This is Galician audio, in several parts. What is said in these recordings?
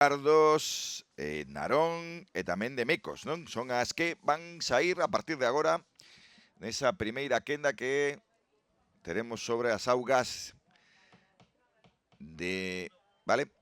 Cardos, Narón e tamén de Mecos, non? Son as que van saír a partir de agora nesa primeira quenda que teremos sobre as augas de... Vale?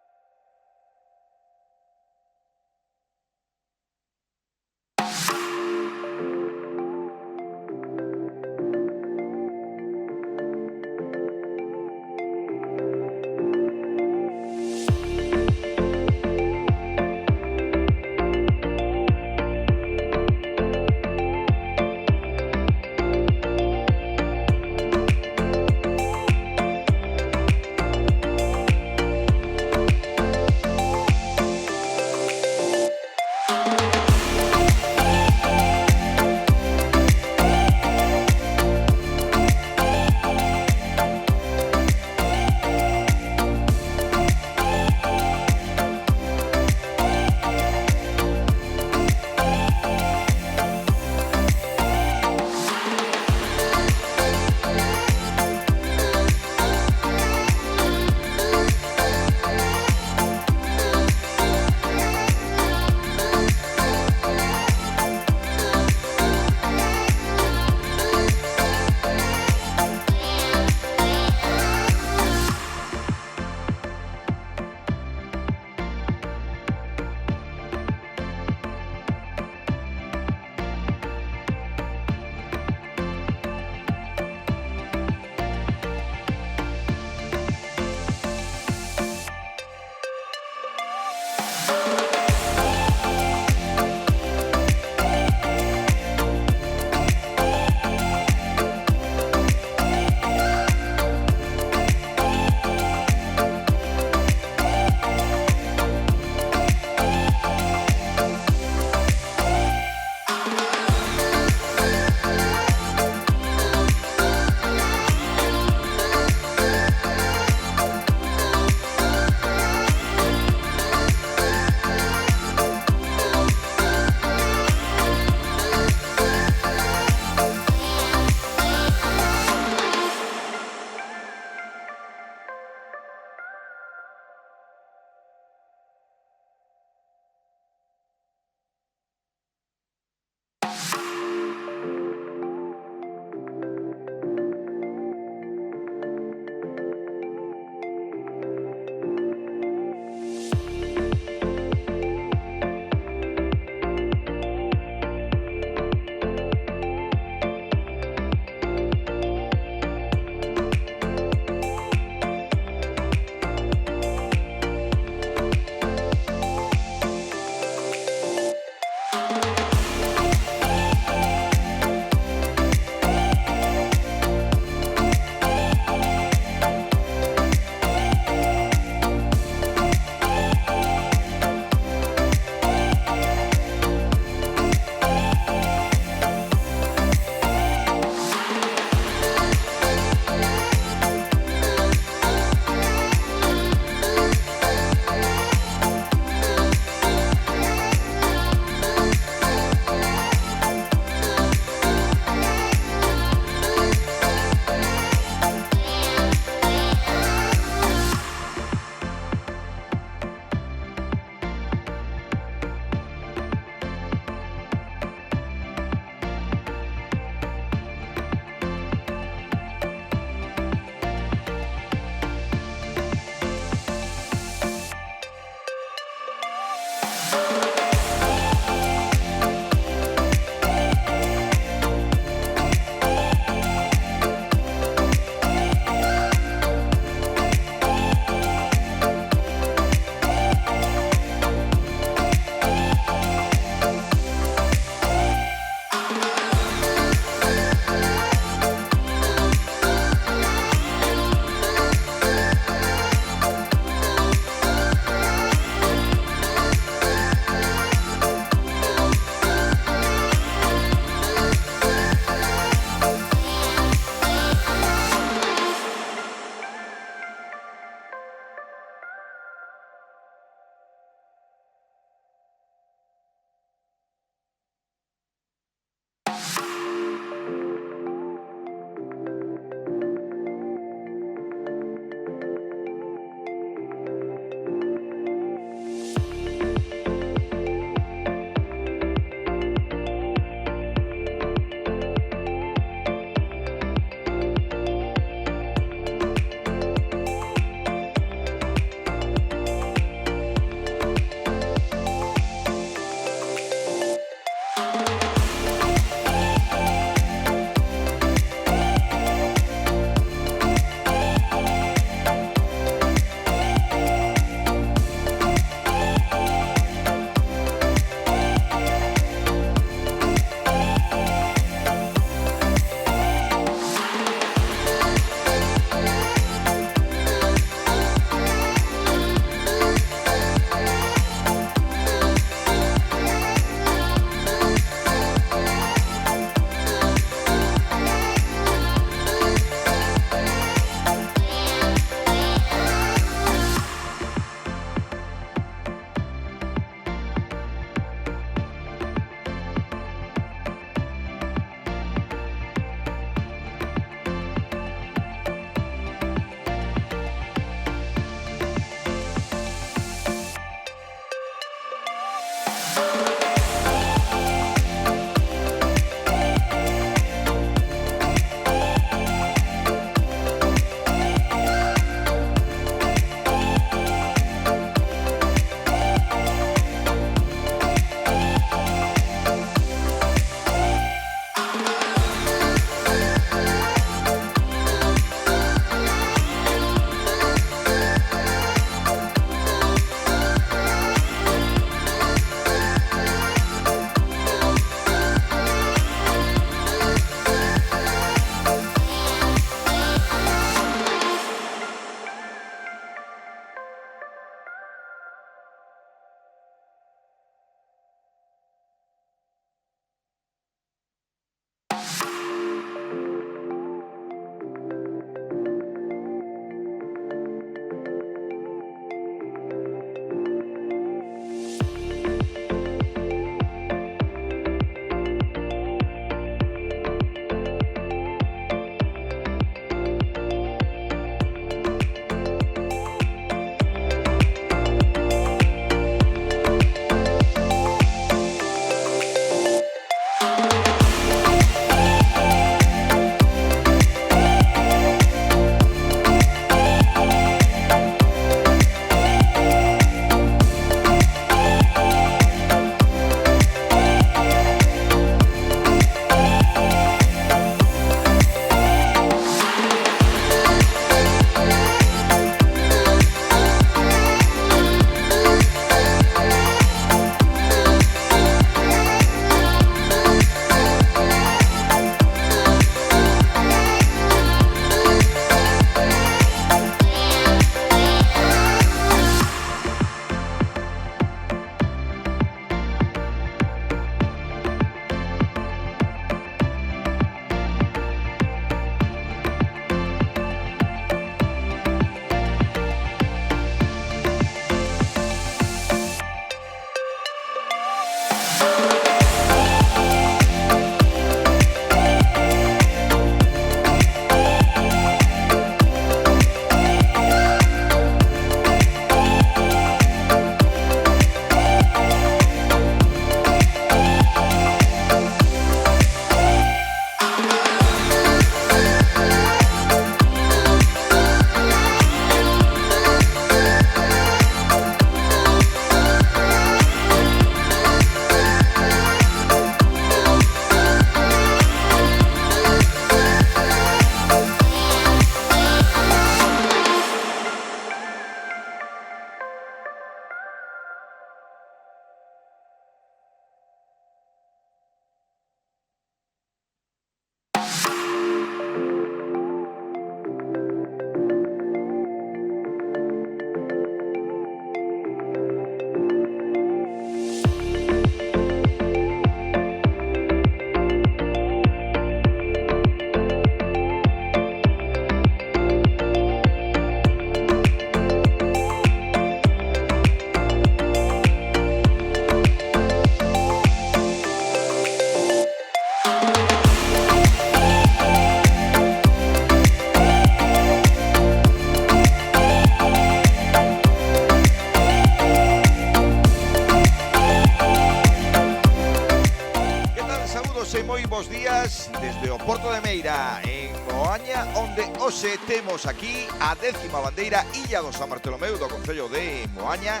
Trañeiras desde o Porto de Meira en Moaña, onde hoxe temos aquí a 10ª bandeira Illa do San Bartolomeu do Concello de Moaña.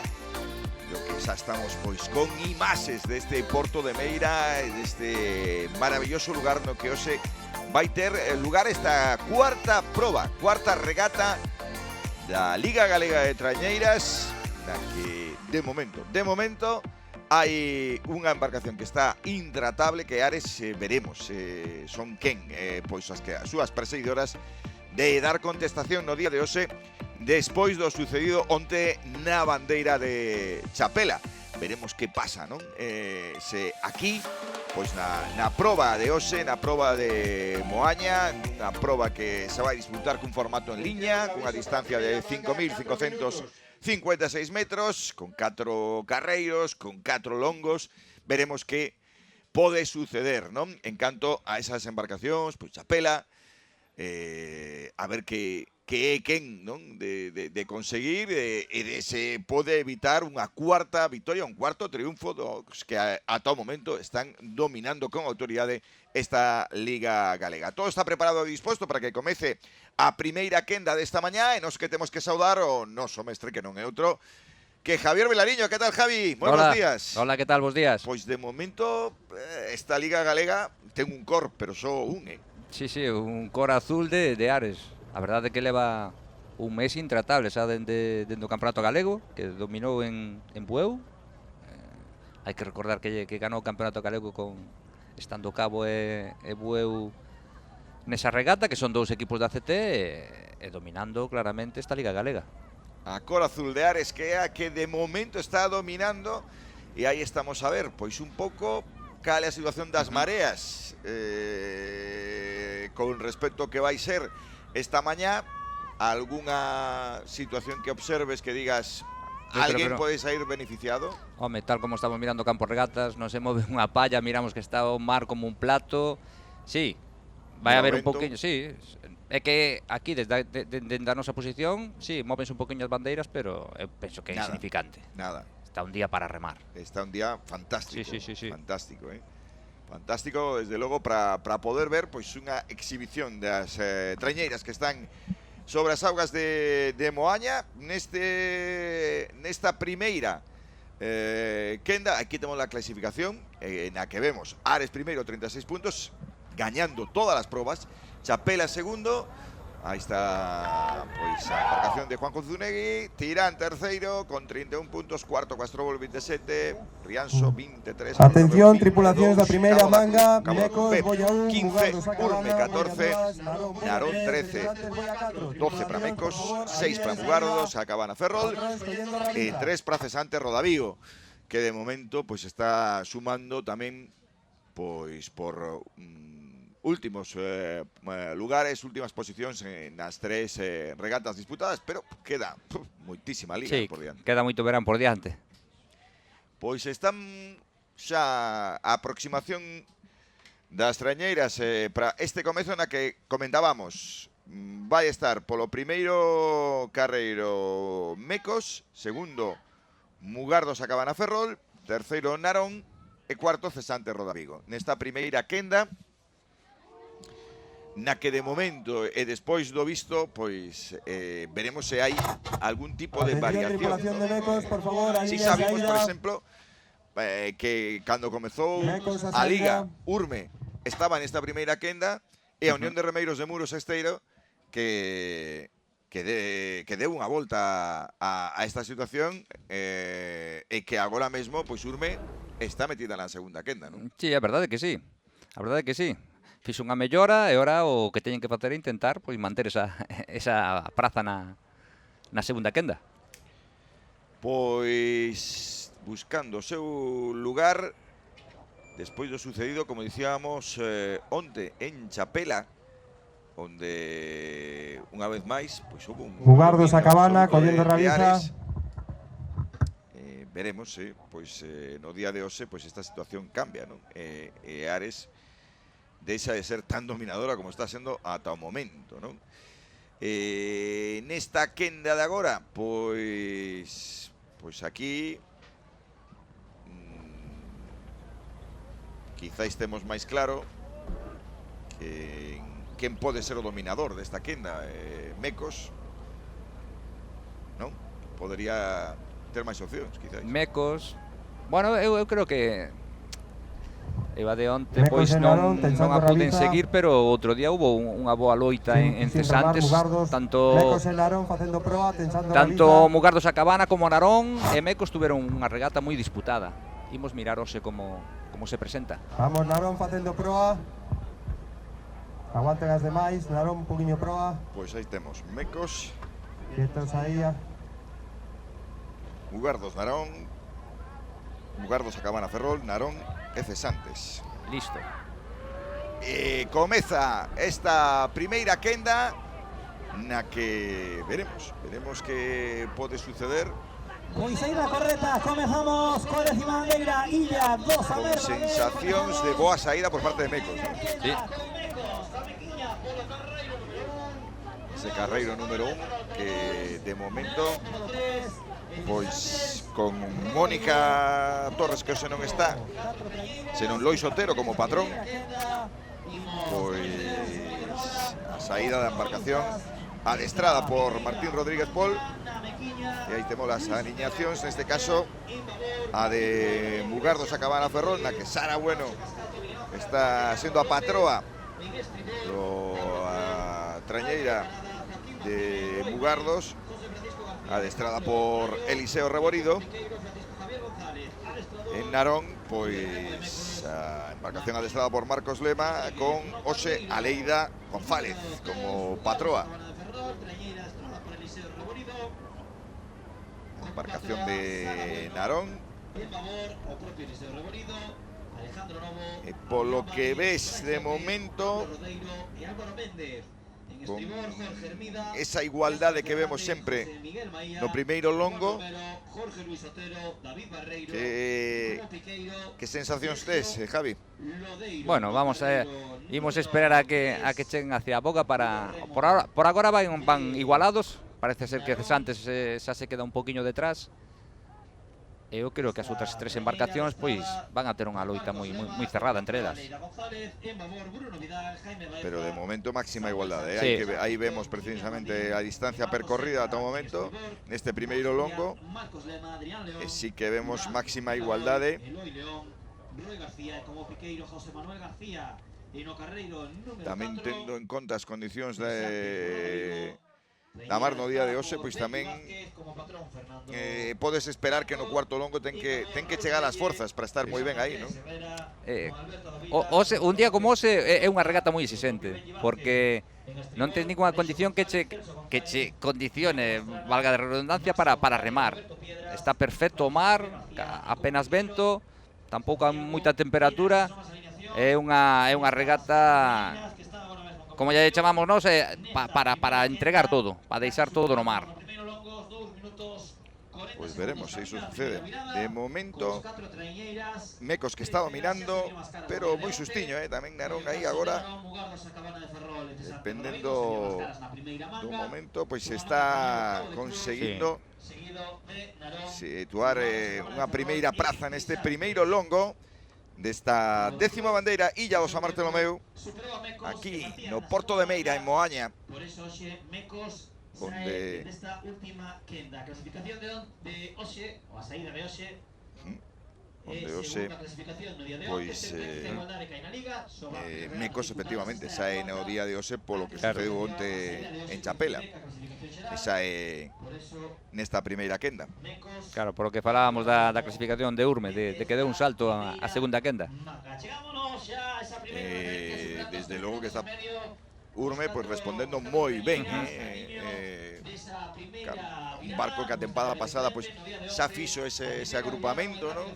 Lo que xa estamos pois con imaxes deste Porto de Meira, deste maravilloso lugar no que hoxe vai ter lugar esta cuarta proba, cuarta regata da Liga Galega de Trañeiras, na que de momento hai unha embarcación que está intratable, que Ares veremos son quen pois as súas perseguidoras de dar contestación no día de hoxe despois do sucedido onte na bandeira de Chapela. Veremos que pasa, non? Se aquí, pois na proba de hoxe, na proba de Moaña, unha proba que se vai disputar cun formato en liña, cunha distancia de 5.556 metros, con 4 carreiros, con 4 longos. Veremos que pode suceder, non? En canto a esas embarcacións, pois Chapela, a ver que é quen, non? De conseguir e de se pode evitar unha cuarta victoria, un cuarto triunfo dos que ata o momento están dominando con autoridade esta Liga Galega. Todo está preparado e disposto para que comece a primeira quenda desta mañá, e nos que temos que saudar o noso mestre, que non é outro que Javier Velariño. Que tal, Javi? Moi bons días. Hola, que tal? Bos días. Pois de momento esta Liga Galega ten un cor, pero só un, Sí, un cor azul de Ares. A verdade é que leva un mes intratable xa dende o Campeonato Galego, que dominou en Bueu. Hai que recordar que ganou o Campeonato Galego con Estando Cabo e Bueu nesa regata, que son dous equipos da ACT, e dominando claramente esta Liga Galega. A cor azul de Ares, que é a que de momento está dominando, e aí estamos a ver, pois un pouco cal é a situación das mareas con respecto ao que vai ser esta mañá. Algunha situación que observes que digas alguén pode sair beneficiado? Home, tal como estamos mirando o campo regatas, non se move unha palla, miramos que está o mar como un plato. Sí, vai haber un pouquiño, sí. É que aquí, desde a nosa posición, sí, móvense un pouquiño as bandeiras, pero eu penso que é insignificante. Nada. Está un día para remar. Está un día fantástico. Sí. Fantástico, fantástico, desde logo, para poder ver pois unha exhibición das trañeiras que están sobre as augas de Moaña nesta primeira quenda. Aquí temos a clasificación na que vemos Ares primeiro, 36 puntos, gañando todas as probas. Chapela segundo. Aí está pois a embarcación de Juan Zunegui. Tirán terceiro con 31 puntos. Cuarto Castrobol 27. Rianxo 23. Atención, tripulacións da primeira manga. Mecos, Boia 15. Urme 14. Narón 13. 12 para Mecos. 6 para Mugardos. A Cabana Ferrol. E 3 para Cesante Rodavío, que de momento pois está sumando tamén pois por últimos lugares, últimas posicións nas 3 regatas disputadas, pero queda moitísima liga por diante. Queda moito verán por diante. Pois están xa a aproximación das trañeiras para este comezo na que comentábamos. Vai estar polo primeiro carreiro Mecos, segundo Mugardos a Cabana Ferrol, terceiro Narón e cuarto Cesante Rodavigo. Nesta primeira quenda, na que de momento e despois do visto, pois veremos se hai algún tipo de variación. Si sabimos, por exemplo, que cando comezou a Liga, Urme estaba nesta primeira quenda e a Unión de Remeiros de Muros Esteiro que deu unha volta a esta situación e que agora mesmo pois Urme está metida na segunda quenda, non? Sí, é verdade que sí. A verdade que sí. Fixo unha mellora e ora o que teñen que facer é intentar pois manter esa praza na segunda quenda. Pois buscando o seu lugar despois do sucedido, como dicíamos onte en Chapela, onde unha vez máis pois houve un Mugardos a Cabana collendo realiza. Veremos pois no día de hoxe pois esta situación cambia, non? E Ares deixa de ser tan dominadora como está sendo ata o momento, non? Nesta quenda de agora, pois aquí quizáis temos máis claro quen pode ser o dominador desta quenda, Mecos, non? Podería ter máis opcións, quizás. Mecos. Bueno, eu creo que Eva de onte Mecos pois e non Narón, a puden Rabiza. seguir, pero outro día hubo unha boa loita en cesantes, tanto Mecos e Narón facendo proa, tensando tanto Rabiza. Mugardos a Cabana como Narón e Mecos tuveron unha regata moi disputada. Imos mirar hoxe como se presenta. Vamos, Narón facendo proa. Aguanten as demais, Narón un poquinho proa. Pois aí temos Mecos, Quietos aí. Mugardos, Narón, Mugardos a Cabana Ferrol, Narón e Cesantes. Listo. E comeza esta primeira quenda na que veremos que pode suceder. Pois aí na correta, comezamos coa décima bandeira, Illa, 2 a Con sensacións de boa saída por parte de Mecos, ¿no? Sí. Ese carreiro número 1 que de momento pois con Mónica Torres, que hoxe non está, senón Lois Otero como patrón, pois a saída da embarcación adestrada por Martín Rodríguez Pol. E aí temos as alineacións, neste caso a de Mugardos a Cabana Ferrol, na que Sara Bueno está sendo a patroa a trañeira de Mugardos, adestrada por Eliseo Reborido. En Narón, pois a embarcación adestrada por Marcos Lema, con hoxe Aleida González como patroa. A embarcación de Narón. E polo que ves de momento, con esa igualdade que vemos sempre no primeiro longo, que sensacións tes, Javi? Bueno, imos esperar a que cheguen hacia a boca para por agora van igualados. Parece ser que Cesantes xa se queda un poquinho detrás. Eu creo que as outras tres embarcacións pois van a ter unha loita moi cerrada entre elas. Pero de momento máxima igualdade, Sí. Aí vemos precisamente a distancia percorrida ata o momento neste primeiro longo, e sí que vemos máxima igualdade. Tamén tendo en conta as condicións da mar no día de hoxe, pois tamén podes esperar que no cuarto longo ten que chegar as forzas para estar moi ben aí, non? Un día como hoxe é unha regata moi exixente, porque non ten ninguna condición que che condicione, valga de redundancia, para remar. Está perfecto o mar, apenas vento, tampouco hai moita temperatura. É unha regata, como ya chamamos nós, para entregar todo, para deixar todo no mar. Pois veremos se iso sucede. De momento, Mecos que está dominando, pero moi sustiño, tamén Narón aí agora, dependendo do momento, pois está conseguindo situar unha primeira praza neste primeiro longo desta décima bandeira Illa do San Bartolomeu, aquí no Porto de Meira, en Moaña, onde nesta última quenda, clasificación de hoxe, ou a saída de hoxe, onde hoxe pois Mecos efectivamente sae no día de hoxe polo que sucedeu onte en Chapela. Esa é nesta primeira quenda. Claro, por lo que falábamos da clasificación de Urme, de que deu un salto a segunda quenda. Desde logo que está Urme pois respondendo moi ben. Un barco que a tempada pasada pois xa fixo ese agrupamento, non?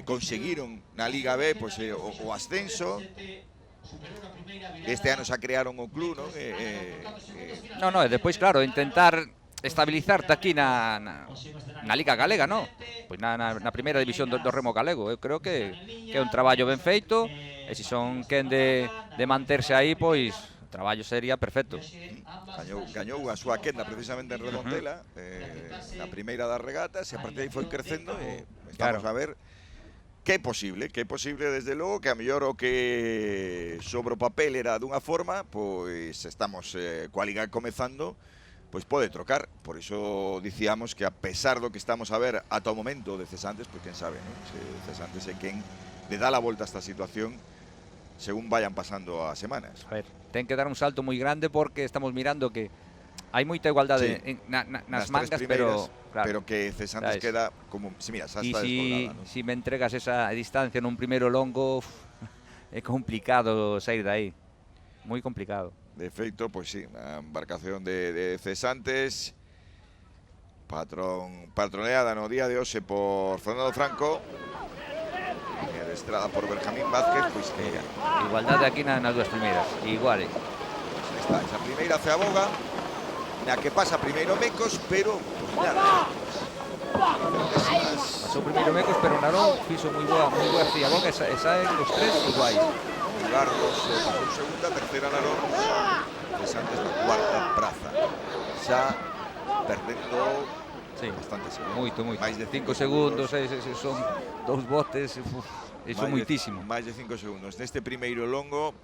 Conseguiron na Liga B pois o ascenso. Este ano xa crearon o club, non? No, e despois, claro, intentar estabilizarte aquí na Liga Galega, non? Pois na primeira división do remo galego. Eu creo que é un traballo ben feito, e se son quen de manterse aí, pois o traballo sería perfecto. Gañou a súa quenda precisamente en Redondela, na primeira das regatas, e a partir de aí foi crecendo, e estamos a ver que é posible desde logo, que a mellor o que sobre o papel era dunha forma, pois estamos coa liga comezando, pois pode trocar. Por iso dicíamos que a pesar do que estamos a ver ata o momento de Cesantes, pois quen sabe, non? Se Cesantes é quen le dá a volta a esta situación según vayan pasando as semanas. A ver, ten que dar un salto moi grande porque estamos mirando que hai moita igualdade nas mangas, pero claro, pero que Cesantes queda como, si mira, xa está descolgada, ¿no? Si me entregas esa distancia nun primeiro longo, é complicado sair de aí. Moi complicado. De feito, pois sí, a embarcación de Cesantes patroneada no día de hoxe por Fernando Franco, adestrada por Benjamín Vázquez, pois que igualdade aquí nas dúas primeiras, iguales. Está esa primeira Ceaboga, na que pasa primeiro Mecos, pero pues nada. Pasou primeiro Mecos, pero Narón fixo moi boa Ceaboga e saen os tres iguais. Gardos pasou segunda, terceira Narón, Cesantes na cuarta praza. Xa perdendo bastante segundos. Moito. Máis de 5 segundos, son dous botes, iso moitísimo. Máis de 5 segundos. Neste primeiro longo,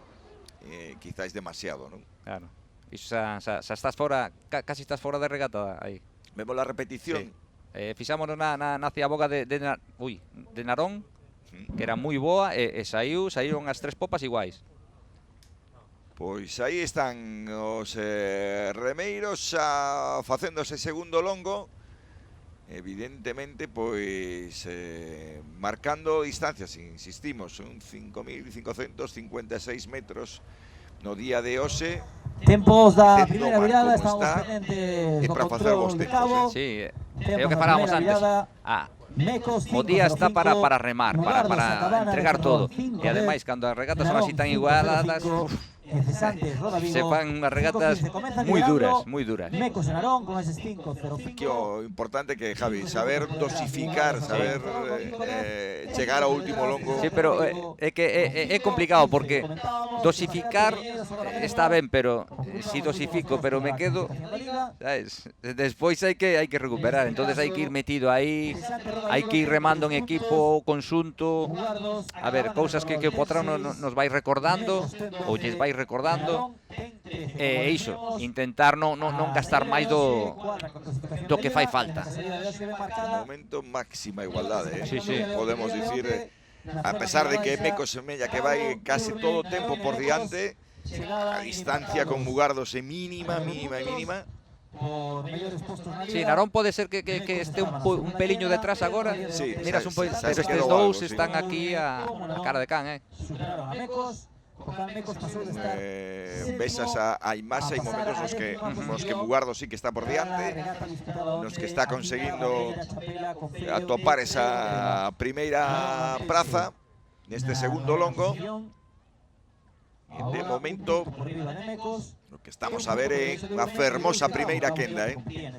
quizáis demasiado, non? Claro. Iso xa estás fora, casi estás fora de regata aí. Vemos a repetición. Sí. Fixámonos na Ceaboga de Narón, que era moi boa, e saíron as tres popas iguais. Pois aí están os remeiros xa facendo ese segundo longo. Evidentemente, pois marcando distancias, insistimos, son 5.556 metros no día de hoxe. Tempos da primeira virada, estamos pendentes do para facer control de cabo. Sí, é o que falábamos antes. O día está para remar, para entregar todo. E ademais, cando as regatas son así tan igualadas, se fan unhas regatas moi duras. Mecos en Narón con eses 5-0-5. Que o importante que, Javi, saber dosificar, saber chegar ao último longo. Sí, pero é que é complicado porque dosificar está ben, pero si dosifico, pero me quedo, sabes? Despois hai que recuperar, entonces hai que ir metido aí, hai que ir remando en equipo, conxunto, a ver, cousas que o Potrón nos vai recordando ou lles vai recordando, e iso, intentar non gastar máis do que fai falta. De momento, máxima igualdade, Sí. Podemos dicir, a pesar de que Mecos semella que vai casi todo o tempo por diante, a distancia con Mugardos é mínima. Sí, Narón pode ser que este un peliño detrás agora. Sí, miras un pouco, pero estes dous están aquí a cara de can, Superaron a Mecos. Besas a imaxe, hai momentos nos que Mugardo sí que está por diante, nos que está conseguindo atopar esa primeira praza neste segundo longo. De momento, o que estamos a ver é unha fermosa primeira quenda, que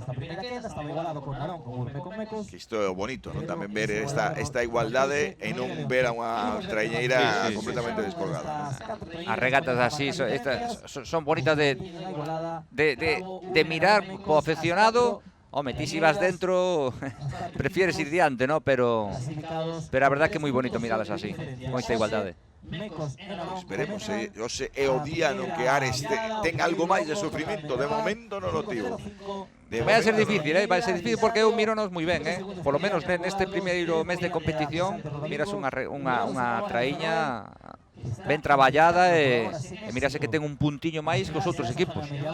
isto é o bonito, non? Tamén ver esta igualdade e non ver a unha traiñeira completamente descolgada. As regatas así son bonitas de mirar co aficionado. Home, ti si vas dentro prefieres ir diante, ¿no? Pero a verdad que é moi bonito miralas así, con esta igualdade. Esperemos, hoxe é o día no que Ares ten algo máis de sufrimento. De momento non o tivo. Vai a ser difícil, vai ser difícil porque eu míronos moi ben, Por lo menos neste primeiro mes de competición miras unha traíña ben traballada e mirase que ten un puntiño máis que os outros equipos. É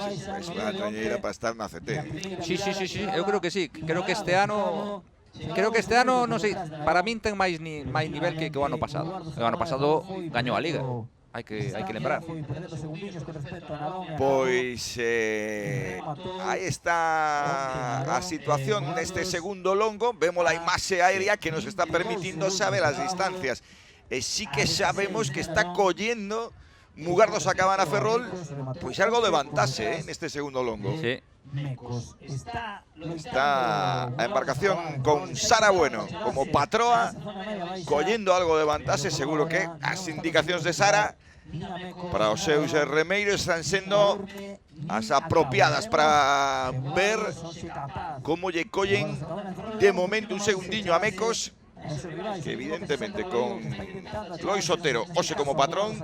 unha trañeira para estar na CT. Sí, eu creo que sí. Creo que este ano, non sei, para min ten máis nivel que o ano pasado. O ano pasado gañou a Liga. Hai que lembrar. Pois aí está a situación neste segundo longo. Vemos a imaxe aérea que nos está permitindo saber as distancias. E sí que sabemos que está collendo Mugardos a Cabana Ferrol, pois algo de vantaxe neste segundo longo. Sí. Está a embarcación con Sara Bueno como patroa, collendo algo de vantaxe. Seguro que as indicacións de Sara para os seus remeiros están sendo as apropiadas para ver como lle collen de momento un segundiño a Mecos. que evidentemente con Lois Otero, hoxe como patrón,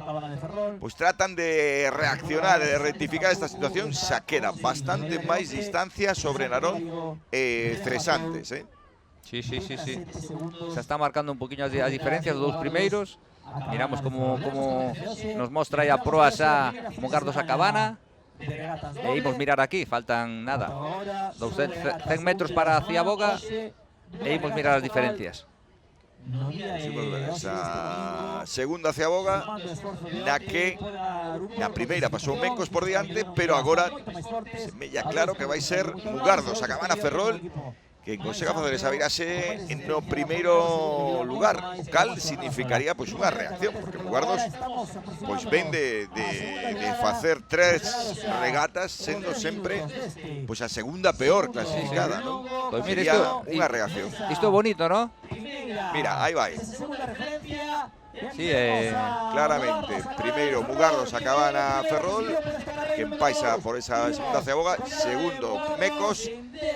pois tratan de reaccionar e de rectificar esta situación. Xa queda bastante máis distancia sobre Narón e Cesantes, Sí. Se está marcando un poquinho as diferencias dos dous primeiros. Miramos como nos mostra aí a proa xa Mugardos a Cabana. E imos mirar aquí, faltan nada 100 metros para Ciaboga e imos mirar as diferencias. Esa segunda Ciaboga na que na primeira pasou Mencos por diante, pero agora semella claro que vai ser Mugardos a Cabana Ferrol que consega facer esa viraxe no primeiro lugar, o cal significaría pois unha reacción, porque Mugardos pois ven de facer 3 regatas sendo sempre pois a segunda peor clasificada, non? Pois mira, sería unha reacción. Isto é bonito, ¿no? Mira, aí vai. Sí, claramente, primeiro Mugardos a Cabana Ferrol, que empaisa por esa segunda Ciaboga, segundo Mecos,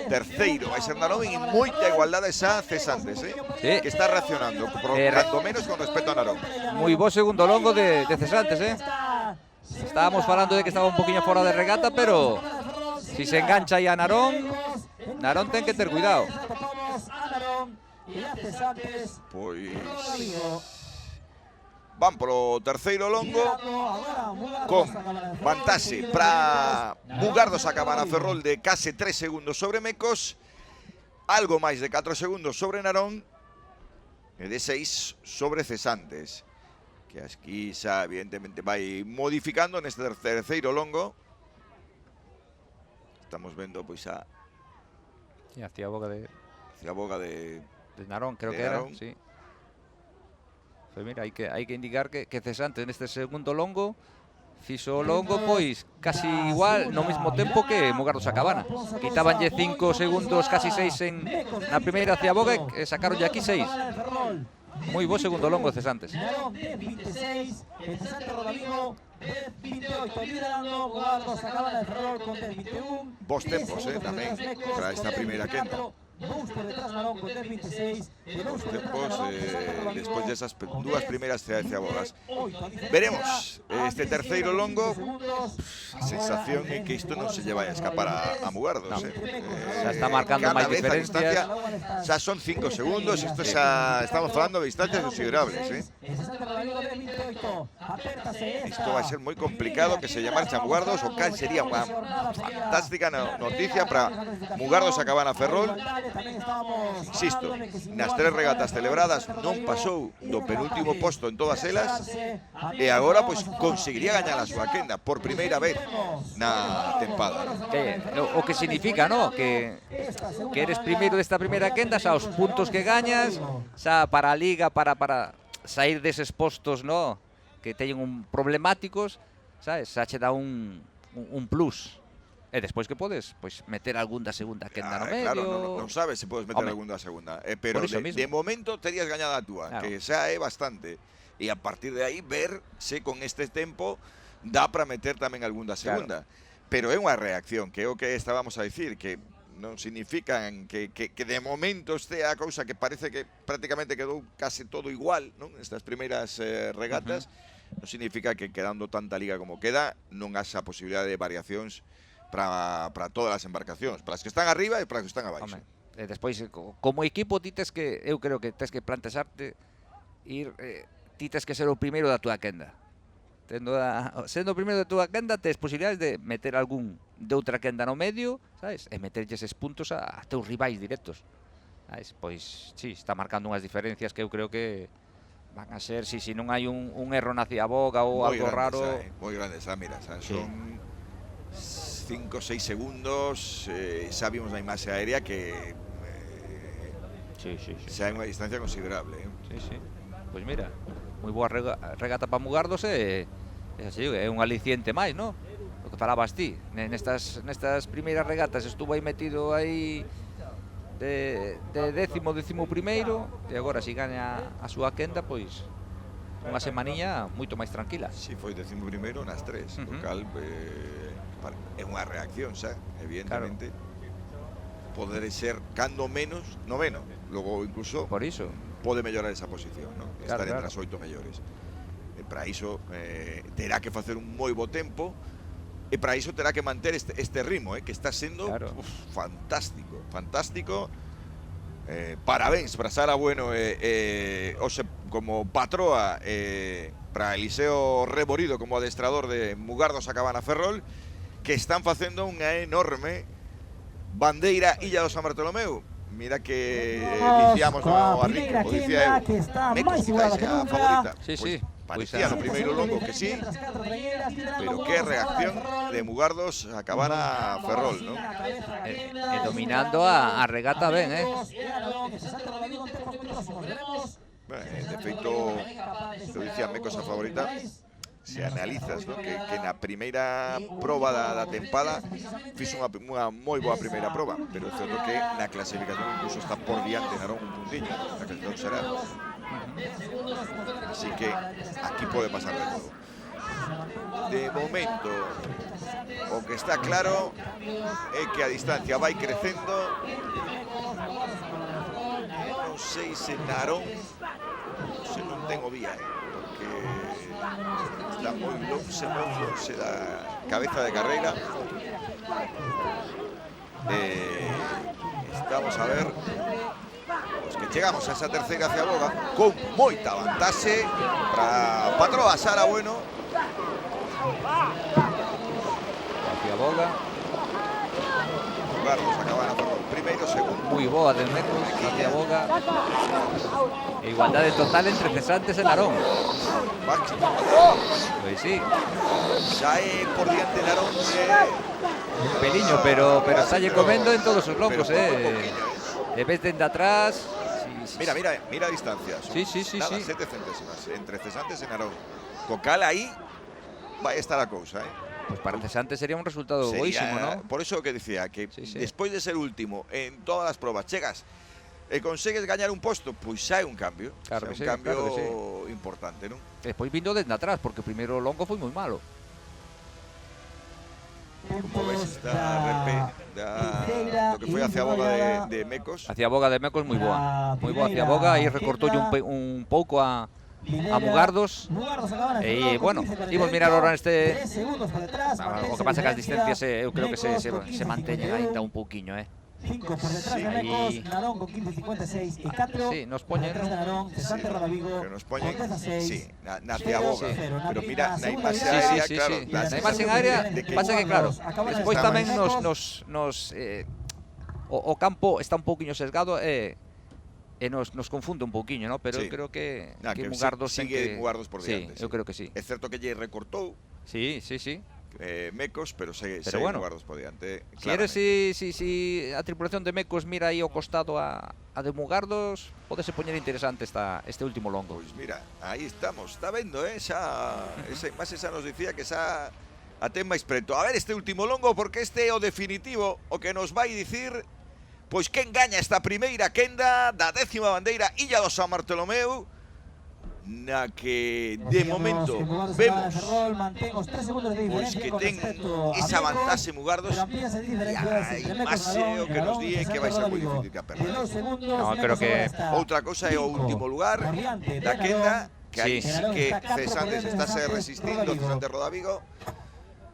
terceiro vai ser Narón e moita igualdade xa Cesantes, Sí. que está reaccionando, cando menos con respecto a Narón. Moi bo segundo longo de Cesantes, Estábamos falando de que estaba un poquinho fora de regata, pero si se engancha aí a Narón ten que ter cuidado. Pois van polo terceiro longo con vantaxe para Mugardos a Cabana Ferrol de case 3 segundos sobre Mecos, algo máis de 4 segundos sobre Narón e de 6 sobre Cesantes, que aquí xa evidentemente vai modificando neste terceiro longo. Estamos vendo pois a Ciaboga de Narón, creo que era, sí. Pues mira, hai que indicar que Cesantes neste segundo longo fixo o longo pois casi igual no mesmo tempo que Mugardos a Cabana. Quitabanlle 5 segundos, casi 6 na primeira Ciaboga e sacaronlle aquí 6. Moi bo segundo longo de Cesantes. Bos tempos, tamén, para esta primeira quenda. Bos tempos despois desas dúas primeiras Ciabogas. Veremos este terceiro longo. A sensación é que isto non se lle vai a escapar a Mugardos. Xa está marcando máis diferencias. Xa son 5 segundos. Isto xa estamos falando de distancias considerables. Isto vai ser moi complicado que se lle marche a Mugardos, o cal sería unha fantástica noticia para Mugardos a Cabana Ferrol. Insisto, nas 3 regatas celebradas non pasou do penúltimo posto en todas elas e agora pois conseguiría gañar a súa quenda por primeira vez na tempada. O que significa, ¿no? Que eres primeiro desta primeira quenda, xa os puntos que gañas, xa para a liga, para sair deses postos, ¿no? Que teñen problemáticos, sabes? Xa che dá un plus. E despois que podes, pois meter algún da segunda quenda no medio. Claro, non sabes se podes meter algún da segunda, pero de momento terías gañado a túa, que xa é bastante. E a partir de aí ver se con este tempo dá para meter tamén algún da segunda. Pero é unha reacción, que é o que estábamos a dicir, que non significan que de momento estea a cousa que parece que prácticamente quedou case todo igual, non? Estas primeiras regatas, non significa que quedando tanta liga como queda non haxa posibilidade de variacións para todas as embarcacións, para as que están arriba e para as que están abaixo. E despois, como equipo, eu creo que tes que plantexarte ti tes que ser o primeiro da túa quenda. Sendo o primeiro da túa quenda, tes posibilidades de meter algún de outra quenda no medio, sabes? E meterlle eses puntos a teus rivais directos. Sabes? Pois, sí, está marcando unhas diferencias que eu creo que van a ser, si non hai un erro na Ciaboga ou algo raro. Moi grandes, mira, son 5-6 segundos, xa vimos na imaxe aérea que xa é unha distancia considerable. Pois mira, moi boa regata para Mugardos e é un aliciente máis, non? O que falabas ti, nestas primeiras regatas estuvo aí metido aí de décimo primeiro e agora se gaña a súa quenda, pois unha semaniña moito máis tranquila. Si, foi 11º nas 3, o cal é unha reacción xa, evidentemente. poder ser cando menos noveno. Logo incluso Por iso. pode mellorar esa posición, non? Claro, Estar entre claro. as 8 mellores. E para iso terá que facer un moi bo tempo, e para iso terá que manter este ritmo, que está sendo Claro. fantástico, fantástico. Parabéns para Sara Bueno hoxe como patroa, para Eliseo Reborido como adestrador de Mugardos a Cabana Ferrol, que están facendo unha enorme bandeira Illa do San Bartolomeu. Mira que dicíamos no Arrique, o dicía eu, que está Mecos máis igualada que quizás a nunca. favorita. Sí, sí. Parecía no primeiro longo que sí, pero qué reacción de Mugardos a Cabana Ferrol, ¿no? Dominando a regata ben, De feito, lo dicía Mecos a favorita, se analizas, ¿no? que na primeira proba da tempada fixo unha moi boa primeira proba, pero é certo que na clasificación incluso está por diante Narón un puntiño, na clasificación será. Así que aquí pode pasar de todo. De momento, o que está claro é que a distancia vai crecendo. Non sei se Narón, se non ten o vía, porque está moi longe da cabeza de carreira. Estamos a ver os que chegamos a esa terceira ciaboga con moita vantaxe para patroa Sara Bueno. Ciaboga. Mugardos a Cabana Ferrol, primeiro, segundo. Moi boa del Mecos, a Ciaboga. E igualdade total entre Cesantes e Narón. Máximo. Pois sí, Sae por diante Narón. un peliño, pero está lle comendo en todos os lombos, E ves dende atrás. Sí. Mira a distancia. Sí. 7 centésimas entre Cesantes e Narón. Co cal aí vai estar a cousa, Pues para Cesantes sería un resultado boísimo, ¿no? Por eso que decía que Sí. despois de ser último en todas as probas chegas e consegues gañar un posto, pois xa é un cambio. Claro xa é que sí, un cambio claro que sí. importante, non? Despois vindo dende atrás, porque o primeiro longo foi moi malo. Como ves, esta RP do que foi a ciaboga de Mecos. A Ciaboga de Mecos moi boa. Moi boa a Ciaboga, aí recortoulle un pouco a Mugardos. E, bueno, imos mirar ahora neste... O que pasa que as distancias eu creo que se manteñen ainda un pouquiño, 5 por detrás de Mecos, Narón con 15.56 y 4 Sí, nos poñen. por detrás de Narón, Cesante Rodavigo Que nos poñen, con 16. sí, na ciaboga. Sí. Pero mira, na imaxe Sí, aérea, sí, claro. sí. la Na imaxe sensación aérea, de que pasa que claro, despois tamén Mecos. o campo está un pouquiño sesgado e nos confunde un pouquiño, ¿no? Pero Sí. eu creo que que Mugardos ten sigue que... Mugardos por diante. Sí, eu creo que sí. É certo que lle recortou Sí. Mecos, pero segue bueno, Mugardos por diante. Si eres si a tripulación de Mecos mira aí ao costado a de Mugardos, podese poñer interesante este último longo. Pois mira, aí estamos, está vendo, xa esa imaxe xa nos dicía que xa a ten máis preto. A ver este último longo, porque este é o definitivo, o que nos vai dicir pois quen gaña esta primeira quenda da 10ª bandeira Illa do San Bartolomeu, na que de momento vemos pois que ten esa vantaxe Mugardos, e a imaxe o que nos di é que vai ser moi difícil que a perda. No, creo que Outra cosa é o último lugar da quenda, que aí Sí. sí que Cesantes está se resistindo, Cesantes Rodavigo.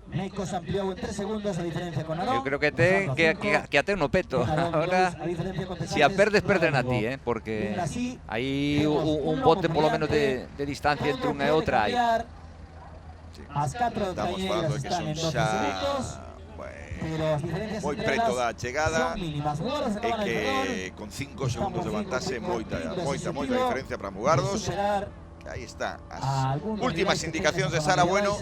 Mecos ampliou en 3 segundos a diferencia con Narón. eu creo que ten que a ten no peto. Ahora, si a perdes, perden a ti, porque hai un bote polo menos de distancia entre unha e outra aí. As 4 Estamos falando de que están son en 12 xa segundos. moi preto da chegada e que con 5 segundos de vantaxe moita diferencia para Mugardos. Aí está, as últimas indicacións de Sara Bueno,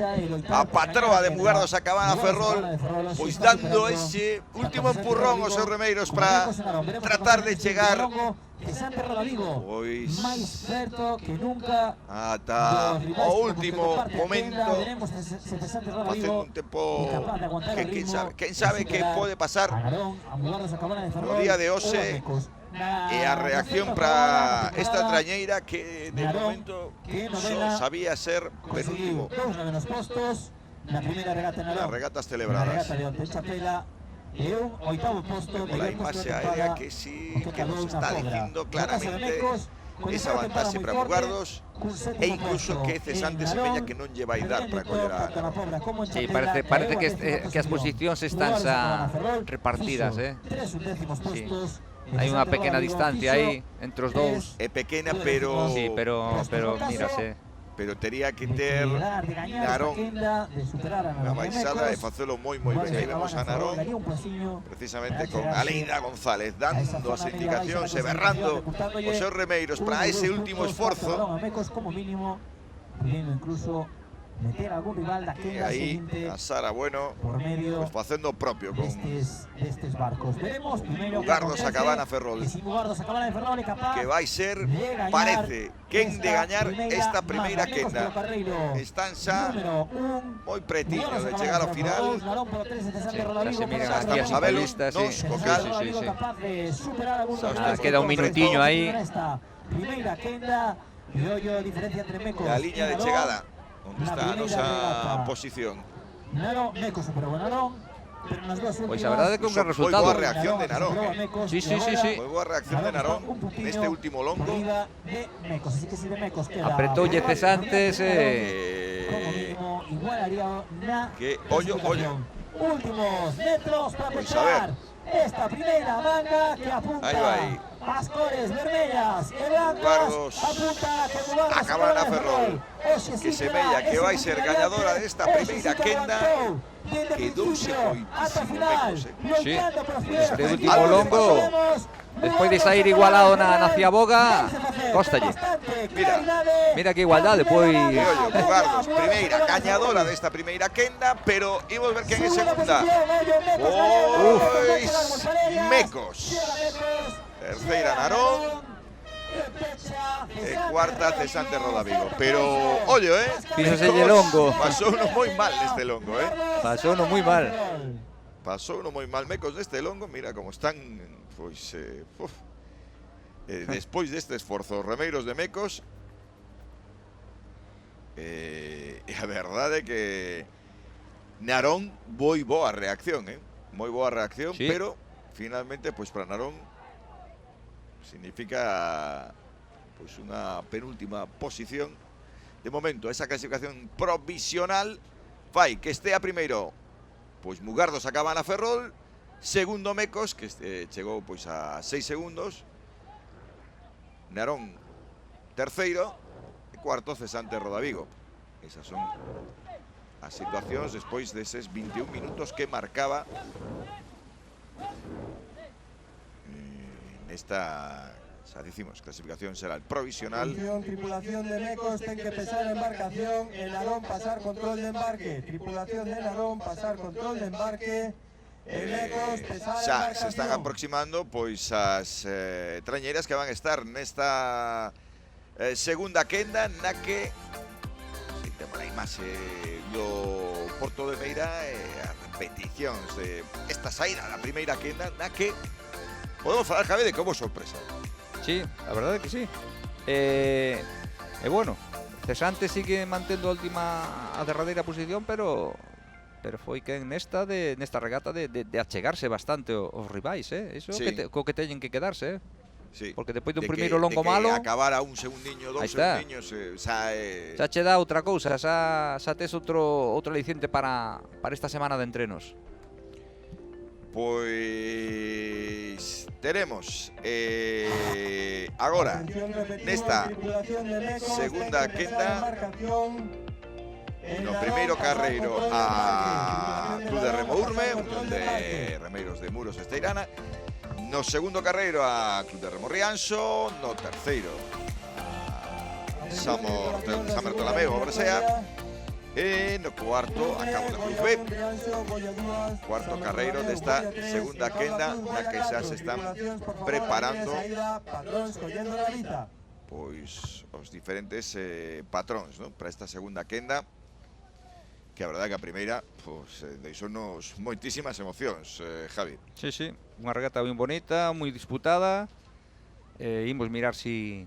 a patroa de Mugardos a Cabana Ferrol, pois dando ese último empurrón aos seus remeiros para tratar de chegar pois ata o último momento, facendo un tempo que quen sabe que pode pasar no día de hoxe. E a reacción para esta trañeira que de momento só sabía ser penúltimo. Las regatas celebradas. Las regatas celebradas. La regata de Onte Chapela e un oitavo posto Vemos la imaxe aérea que sí que nos está diciendo claramente esa vantaxe para Mugardos e incluso que Cesante semella que non lle vai dar para coller a Narón. Sí, parece que as posicións están xa repartidas, Sí. Hai unha pequena distancia aí entre os dous. É pequena, pero Sí, pero mírase. pero tería que ter Narón unha baixada e facelo moi ben. Aí vemos a Narón precisamente con Aleida González dando as indicacións e berrando os seus remeiros para ese último esforzo. Como mínimo, pudiendo incluso meter algún rival da E quenda aí seguinte a Sara Bueno por medio pues facendo o propio con destes barcos. Veremos primeiro Mugardos a Cabana Ferrol, si Mugardos a Cabana Ferrol é capaz que vai ser, parece, quen de gañar esta primeira quenda. Están xa moi pretiño de chegar ao final. Xa se miran Xa aquí as estamos a velo, futbolistas, nos, co cal. Queda un minutiño aí. Primeira quenda e ollo diferencia entre Mecos E a liña de chegada, onde está a nosa posición. Narón, Mecos superou a Narón, pero nas dúas últimas... Pois a verdade é que un gran Moi resultado. boa reacción de Narón, Sí. Moi boa reacción de Narón neste último longo. Apretoulle Cesantes que ollo. Últimos metros para Pois pechar a ver. esta primeira manga que apunta Aí vai. as cores vermellas e blancas. Mugardos Apunta que Mugardos a Cabana Ferrol, Hoxe que sí semella será que vai ese ser campeonato. gañadora desta Hoxe primeira sí que quenda. aguantou desde Quedouse principio moitísimo ata final, Mecos, loitando por as Este primeiras último posicións. longo, Sabemos, despois de Mugardos sair a igualado Cabana na Ferrol, Ciaboga, vai facer cóstalle. bastante Mira, claridade. mira que igualdade, pois. E ollo, Mugardos, primeira gañadora desta primeira quenda, pero imos ver quen é segunda. Pois Mecos. Terceira Narón e cuarta Cesante Rodavigo. Pero, ollo, Písaselle longo. Pasou uno moi mal neste longo, Pasou no moi mal. Pasou uno moi mal Mecos neste longo. Mira como están, pois, despois deste esforzo, os remeiros de Mecos. E a verdade é que Narón moi boa reacción, moi boa reacción, Sí. pero finalmente, pois para Narón significa pois unha penúltima posición. De momento, esa clasificación provisional fai que estea primeiro pois Mugardos a Cabana Ferrol, segundo Mecos, que chegou pois a 6 segundos, Narón terceiro e cuarto Cesante Rodavigo. Esas son as situacións despois deses 21 minutos que marcaba nesta, xa dicimos, clasificación será el provisional. Tripulación de Mecos ten que pesar embarcación, el Narón pasar control de embarque. Tripulación de Narón pasar control de embarque. Mecos pesar Xa embarcación. se están aproximando pois as trañeiras que van a estar nesta segunda quenda na que temos a imaxe do Porto de Meira e as repeticións de esta saída da primeira quenda na que podemos falar, Javi, de como sorpresa. Sí, a verdade é que sí. E bueno, Cesante sigue mantendo a derradeira posición, pero foi que nesta regata de achegarse bastante os rivais, Iso Sí. co que teñen que quedarse, Sí. Porque despois dun De primeiro longo que malo, acabar a un segundiño, Aí dous está. segundiños, xa xa che dá outra cousa, xa tes outro aliciente para esta semana de entrenos. Pois teremos agora Atención, repetimos, nesta tripulación de Mecos segunda ten que pesar quenda, embarcación. El no Narón primeiro pasar carreiro control de a embarque. Club de Tripulación Remo Narón Urme, pasar Unión control de embarque. de Remeiros de Muros Esteirana. No segundo carreiro a Club de Remo Rianxo, no terceiro a San Bartolomeu Obresea e no cuarto a Cabo de Cruz B. Cuarto carreiro desta segunda quenda na que xa se están preparando pois os diferentes patróns, non? Para esta segunda quenda, que a verdade que a primeira pois, deixounos moitísimas emocións, Javi. Sí, sí, unha regata moi bonita, moi disputada. Imos mirar si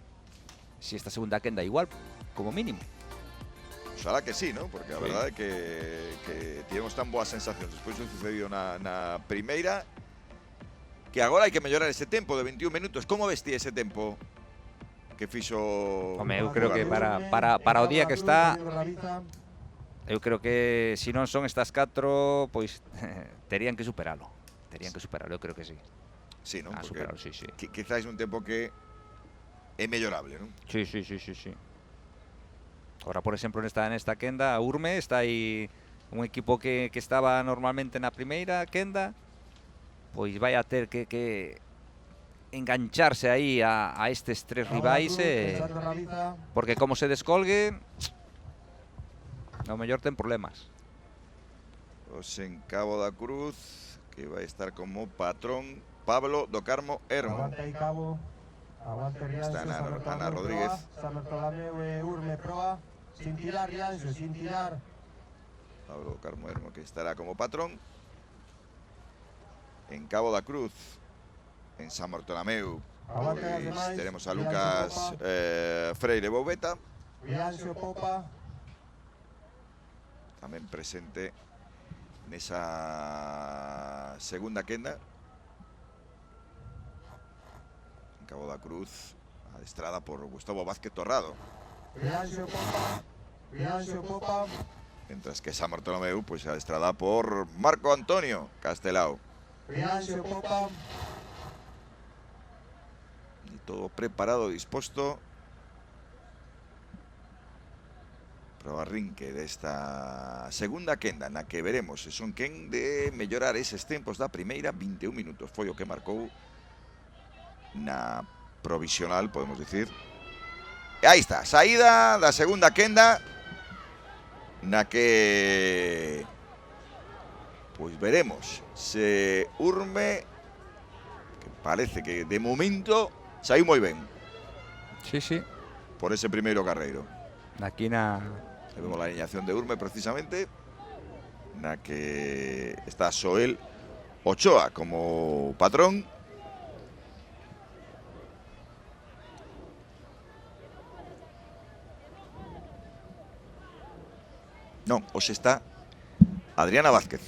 esta segunda quenda igual, como mínimo. Oxalá que sí, ¿no? Porque a verdade é que tivemos tan boas sensacións despois do sucedido na primeira, que agora hai que mellorar ese tempo de 21 minutos. Como vesti ese tempo que fixo? Home, eu creo que para o día que está, eu creo que se non son estas 4, pois terían que superalo. Eu creo que sí. Sí, ¿no? Porque superalo, sí. Quizás un tempo que é mellorable, ¿no? Sí. Ahora, por exemplo, nesta quenda, Urme está aí un equipo que estaba normalmente na primeira quenda, pois vai a ter que engancharse aí a estes 3 rivais, porque como se descolgue, ao mellor ten problemas. Os en Cabo da Cruz, que vai estar como patrón Pablo do Carmo Hermo. Aguanta aí, Cabo. Aguante Rianxo, Está Ana Samertolameu Rodríguez. proa, Samertolameu e Urme proa. Sin tirar, Rianxo, sin tirar. Pablo do Carmo Hermo, que estará como patrón. En Cabo da Cruz, en San Bartolomeu, Aguante as demais. tenemos a Lucas Freire Bobeta, Rianxo popa. tamén presente nesa segunda quenda. En Cabo da Cruz, adestrada por Gustavo Vázquez Torrado. Rianxo popa. Rianxo popa. Mientras que San Bartolomeu, pues adestrada por Marco Antonio Castelao. Rianxo popa. Y todo preparado, dispuesto para o arrinque desta segunda quenda, na que veremos se son quen de mellorar eses tempos da primeira. 21 minutos foi o que marcou na provisional, podemos dicir. E aí está, saída da segunda quenda, na que pois veremos se Urme, que parece que de momento saiu moi ben Sí. por ese primeiro carreiro. Aquí Vemos la alineación de Urme precisamente, na que está Soel Ochoa como patrón. Non, hoxe está Adriana Vázquez.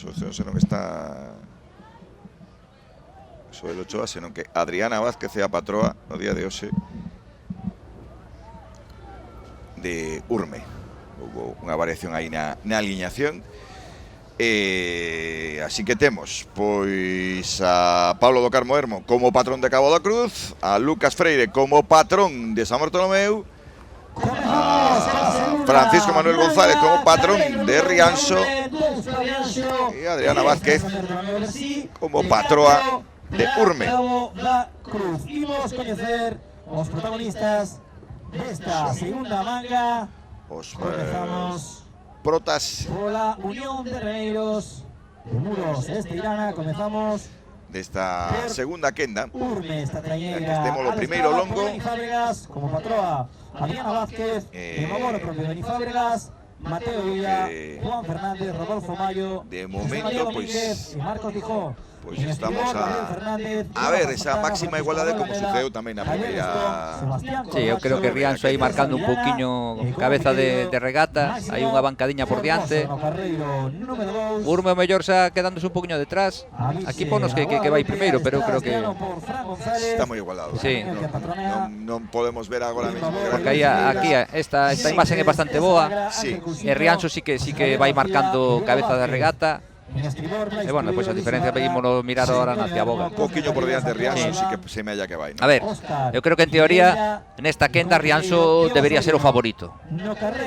Senón que está Soel Ochoa, senón que Adriana Vázquez é a patroa no día de hoxe de Urme. Houve unha variación aí na alineación. Así que temos pois a Pablo do Carmo Hermo como patrón de Cabo da Cruz, a Lucas Freire como patrón de San Bartolomeu, a Francisco Manuel González como patrón de Rianxo e Adriana Vázquez como patroa de Urme. Cabo da Cruz. Imos coñecer os protagonistas desta segunda manga. Os Comezamos protas pola Unión de Remeiros de Muros Esteirana. Comezamos desta segunda quenda. Urme, esta traiñeira. Que estemos lo primeiro longo. Dani Fábregas como patroa. Adriana Vázquez, de Mamoro propio Dani Fábregas, Mateo Villa, Juan Fernández, Rodolfo Mayo, de José momento, María pois, Domínguez y Marcos Dijó. Pois estamos a ver esa máxima igualdade como sucedeu tamén na primeira. Sí, eu creo que Rianxo aí marcando un pouquiño cabeza de regata, hai unha bancadiña por diante. Urme o mellor xa quedándose un pouquiño detrás. Aquí ponos que vai primeiro, pero eu creo que está moi igualado. Sí. Non podemos ver agora mesmo. Porque aí aquí esta imaxe é bastante boa. Sí. E Rianxo sí que vai marcando cabeza de regata. E bueno, pois a diferencia veímonos mirar ahora na Ciaboga. Un poquinho por diante Rianxo, sí que se me halla que vai, ¿no? A ver, eu creo que en teoría nesta quenda Rianxo debería ser o favorito.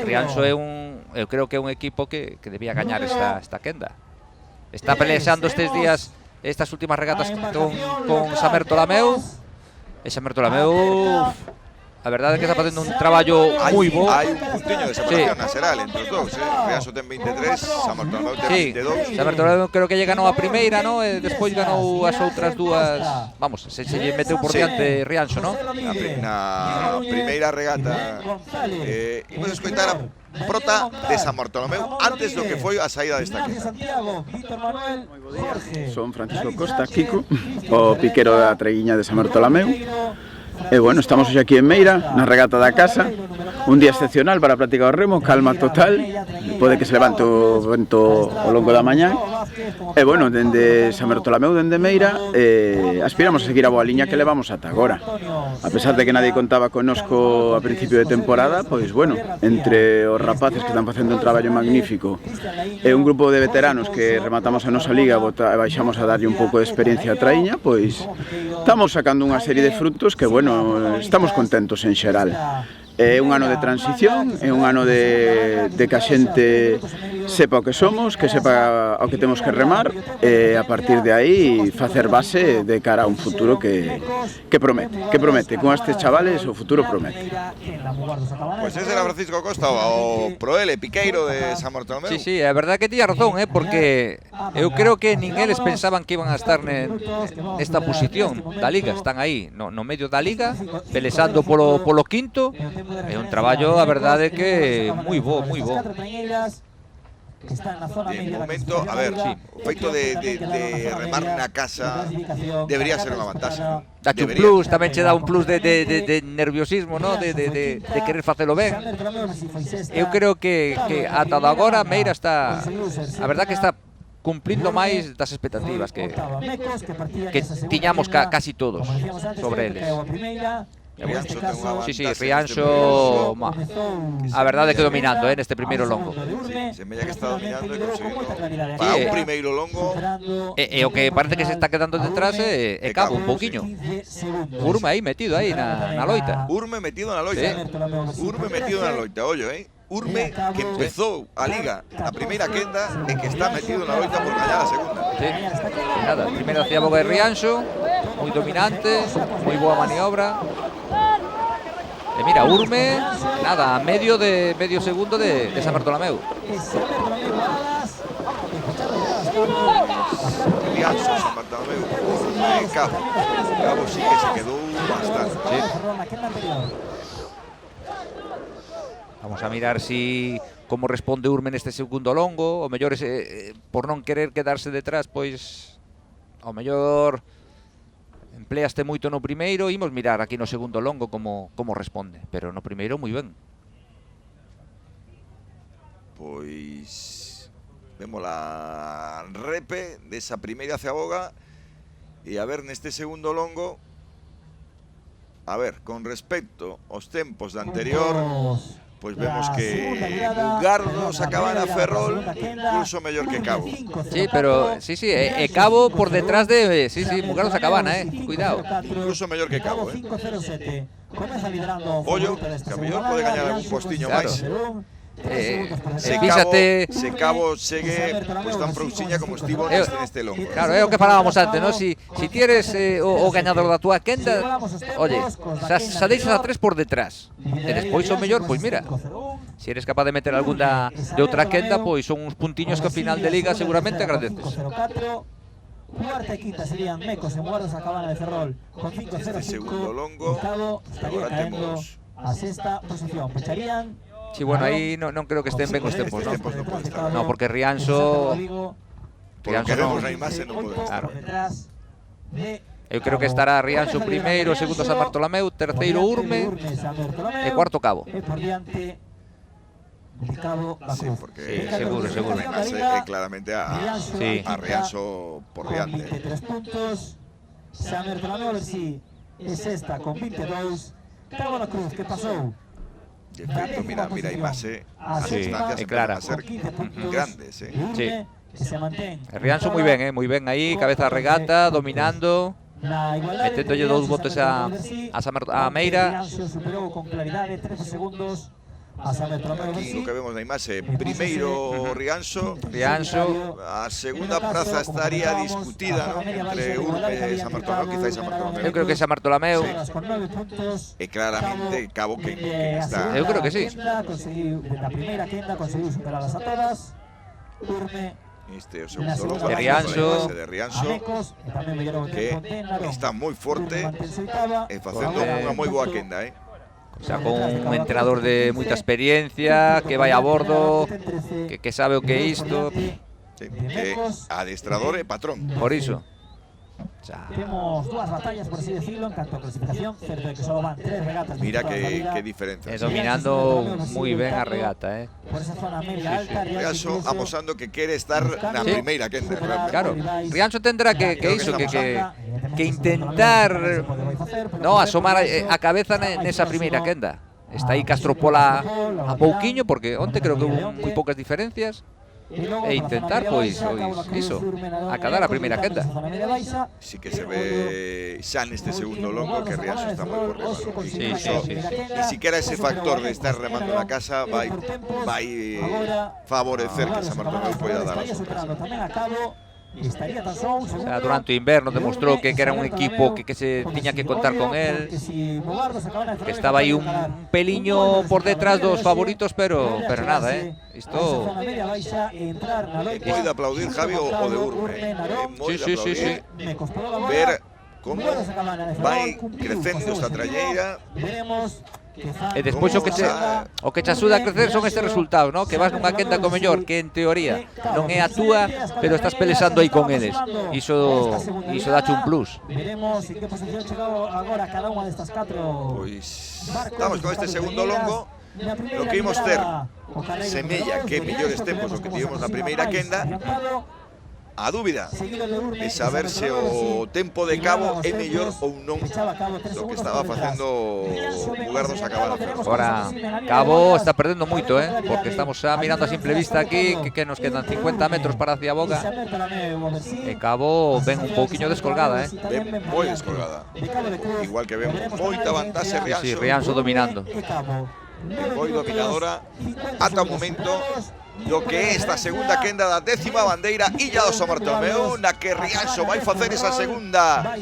Rianxo é eu creo que é un equipo que debía gañar esta quenda. Está peleando estes días, estas últimas regatas con San Bartolomeu. E San Bartolomeu, a verdade é que está facendo un traballo moi bo. Hai un puntiño de separación na xeral entre os dous, Rianxo ten 23, San Bartolomeu ten 22. San Bartolomeu creo que lle ganou a primeira, ¿no? E despois ganou as outras dúas. Vamos, se lle meteu por diante Rianxo, ¿no? Na primeira regata imos escoitar a prota de San Bartolomeu antes do que foi a saída desta quenda. Son Francisco Costa, Kiko, o piquero da treguiña de San Bartolomeu. E bueno, estamos hoxe aquí en Meira, na regata da casa, un día excepcional para practicar o remo, calma total, pode que se levante o vento ao longo da mañá. E bueno, dende San Bartolomeu, dende Meira, aspiramos a seguir a boa liña que levamos ata agora. A pesar de que nadie contaba connosco a principio de temporada, pois bueno, entre os rapaces que están facendo un traballo magnífico e un grupo de veteranos que rematamos a nosa liga e baixamos a darlle un pouco de experiencia a traíña, pois estamos sacando unha serie de frutos que, bueno, estamos contentos en xeral. É un ano de transición, é un ano de que a xente sepa o que somos, que sepa o que temos que remar e a partir de aí facer base de cara a un futuro que promete. Con estes chavales o futuro promete. Pois ese era Francisco Costa, o proele piqueiro de San Bartolomeu. Sí, é verdade que tiña razón, porque eu creo que nin eles pensaban que iban a estar nesta posición da Liga. Están aí, no medio da Liga, pelexando polo quinto. É un traballo, a verdade, que moi bo, moi bo. De momento, a ver, o feito de remar na casa debería ser unha vantaxe. Dache un plus, tamén che dá un plus de nerviosismo, ¿no? de querer facelo ben. Eu creo que ata agora Meira está, a verdade que está cumplindo máis das expectativas que tiñamos casi todos sobre eles. Rianxo ten unha vantaxe. Sí, Rianxo, a verdade que dominando neste primeiro longo. Semella que está dominando e conseguindo para un primeiro longo. E o que parece que se está quedando detrás é Cabo un pouquiño. Urme aí metido aí na loita. Urme metido na loita. Urme metido na loita, ollo, Urme que empezou a Liga a primeira quenda e que está metido na loita por gañar a segunda. Sí, nada, primeiro hacía boga de Rianxo, moi dominante, moi boa maniobra. E mira, Urme, nada, a medio segundo de San Bartolomeu. Rianxo, San Bartolomeu, Urme, Cabo. Cabo sí que se quedou bastante. Sí. Vamos a mirar como responde Urme neste segundo longo. O mellor, por non querer quedarse detrás, pois, ao mellor empleaste moito no primeiro. Imos mirar aquí no segundo longo como responde, pero no primeiro moi ben. Pois vemos a repe desa primeira ceaboga e a ver neste segundo longo, a ver, con respecto aos tempos da anterior, pois vemos que Mugardo sacaba na Ferrol incluso mellor que Cabo. Sí, pero sí, Cabo por detrás de Mugardo sacabana, cuidado. Incluso mellor que Cabo, Ollo, que a mellor pode gañar algún postiño máis. Se Cabo segue tan prouxiña como estivo neste longo. Claro, é o que falábamos antes, ¿no? Si tieres o gañador da túa quenda, oye, xa deixas a 3 por detrás. E despois o mellor, pois mira, se eres capaz de meter algún de outra quenda, pois son uns puntiños que ao final de Liga seguramente agradeces. Cuarta e quinta serían Mecos e Mugardo Sacabana de Ferrol con 5-0-5. Este segundo longo, agora temos a sexta posición. Pecharían. Sí, bueno, aí non creo que estén ben os tempos, ¿no? No, porque Rianxo non claro. Eu creo que estará Rianxo primeiro, segundo San Bartolomeu, terceiro Urme e cuarto Cabo. Sí, porque seguro. É claramente a Rianxo por diante. 23 puntos. San Bartolomeu, a ver si é sexta con 22. Cabo na Cruz, que pasou? De feito, mira a imaxe, as distancias clara. a ser grandes, Sí. Rianxo moi ben aí, cabeza a regata, dominando, meténdolle 2 botes a Meira. Superou con claridade 13 segundos a San Bartolomeu. Aquí o que vemos na imaxe, primeiro Rianxo, a segunda praza estaría discutida, ¿no? Entre Urme e San Bartolomeu, quizás San Bartolomeu. Eu creo que San Bartolomeu. E claramente Cabo que está. Eu creo que sí. Na primeira quenda conseguiu superarlas a todas. Urme Este é o segundo longo de Rianxo, que está moi forte e facendo unha moi boa quenda, O sea, con un entrenador de moita experiencia, que vai a bordo, que sabe o que é isto. Sí, adestrador e patrón. Por iso. Temos dúas batallas, por así decirlo, en canto a clasificación, certo de que só van 3 regatas. Mira qué diferencia. Dominando moi ben a regata, Por esa zona media alta, Rianxo amosando que quere estar na primeira quenda. Claro, Rianxo tendrá que intentar asomar a cabeza nesa primeira quenda. Está aí Castropola a pouquiño, porque onte creo que hubo moi poucas diferencias. E intentar, pois, iso, acadar a primeira quenda. Sí que se ve xa neste segundo longo que Rianxo está moi por riba. Sí. Ni siquiera ese factor de estar remando na casa vai favorecer que San Bartolomeu poida dar a sorpresa. Durante o inverno demostrou que era un equipo que se tiña que contar con él, que estaba aí un peliño por detrás dos favoritos, pero nada, isto moi de aplaudir, Javi, o de Urme. Moi de aplaudir ver como vai crecendo esta tralleira. E despois o que che axuda a crecer son estes resultados, ¿no? Que vas nunha quenda co mellor, que en teoría non é a túa, pero estás pelexando aí con eles. Iso dache un plus. Veremos en que posición chegou agora cada unha destas 4. Pois estamos con este segundo longo. Lo que imos ter semella que mellores tempos o que tivemos na primeira quenda. A dúbida de saber se o tempo de Cabo é mellor ou non do que estaba facendo Mugardos a Cabana. Ahora, Cabo está perdendo moito, porque estamos xa mirando a simple vista aquí que nos quedan 50 metros para Ciaboga. E Cabo ven un pouquiño descolgada, Ven moi descolgada. Igual que ven moita vantaxe Rianxo. Sí, Rianxo dominando. Moi dominadora ata o momento do que é esta segunda quenda da 10ª bandeira Illa do San Bartolomeu, na que Rianxo vai facer esa segunda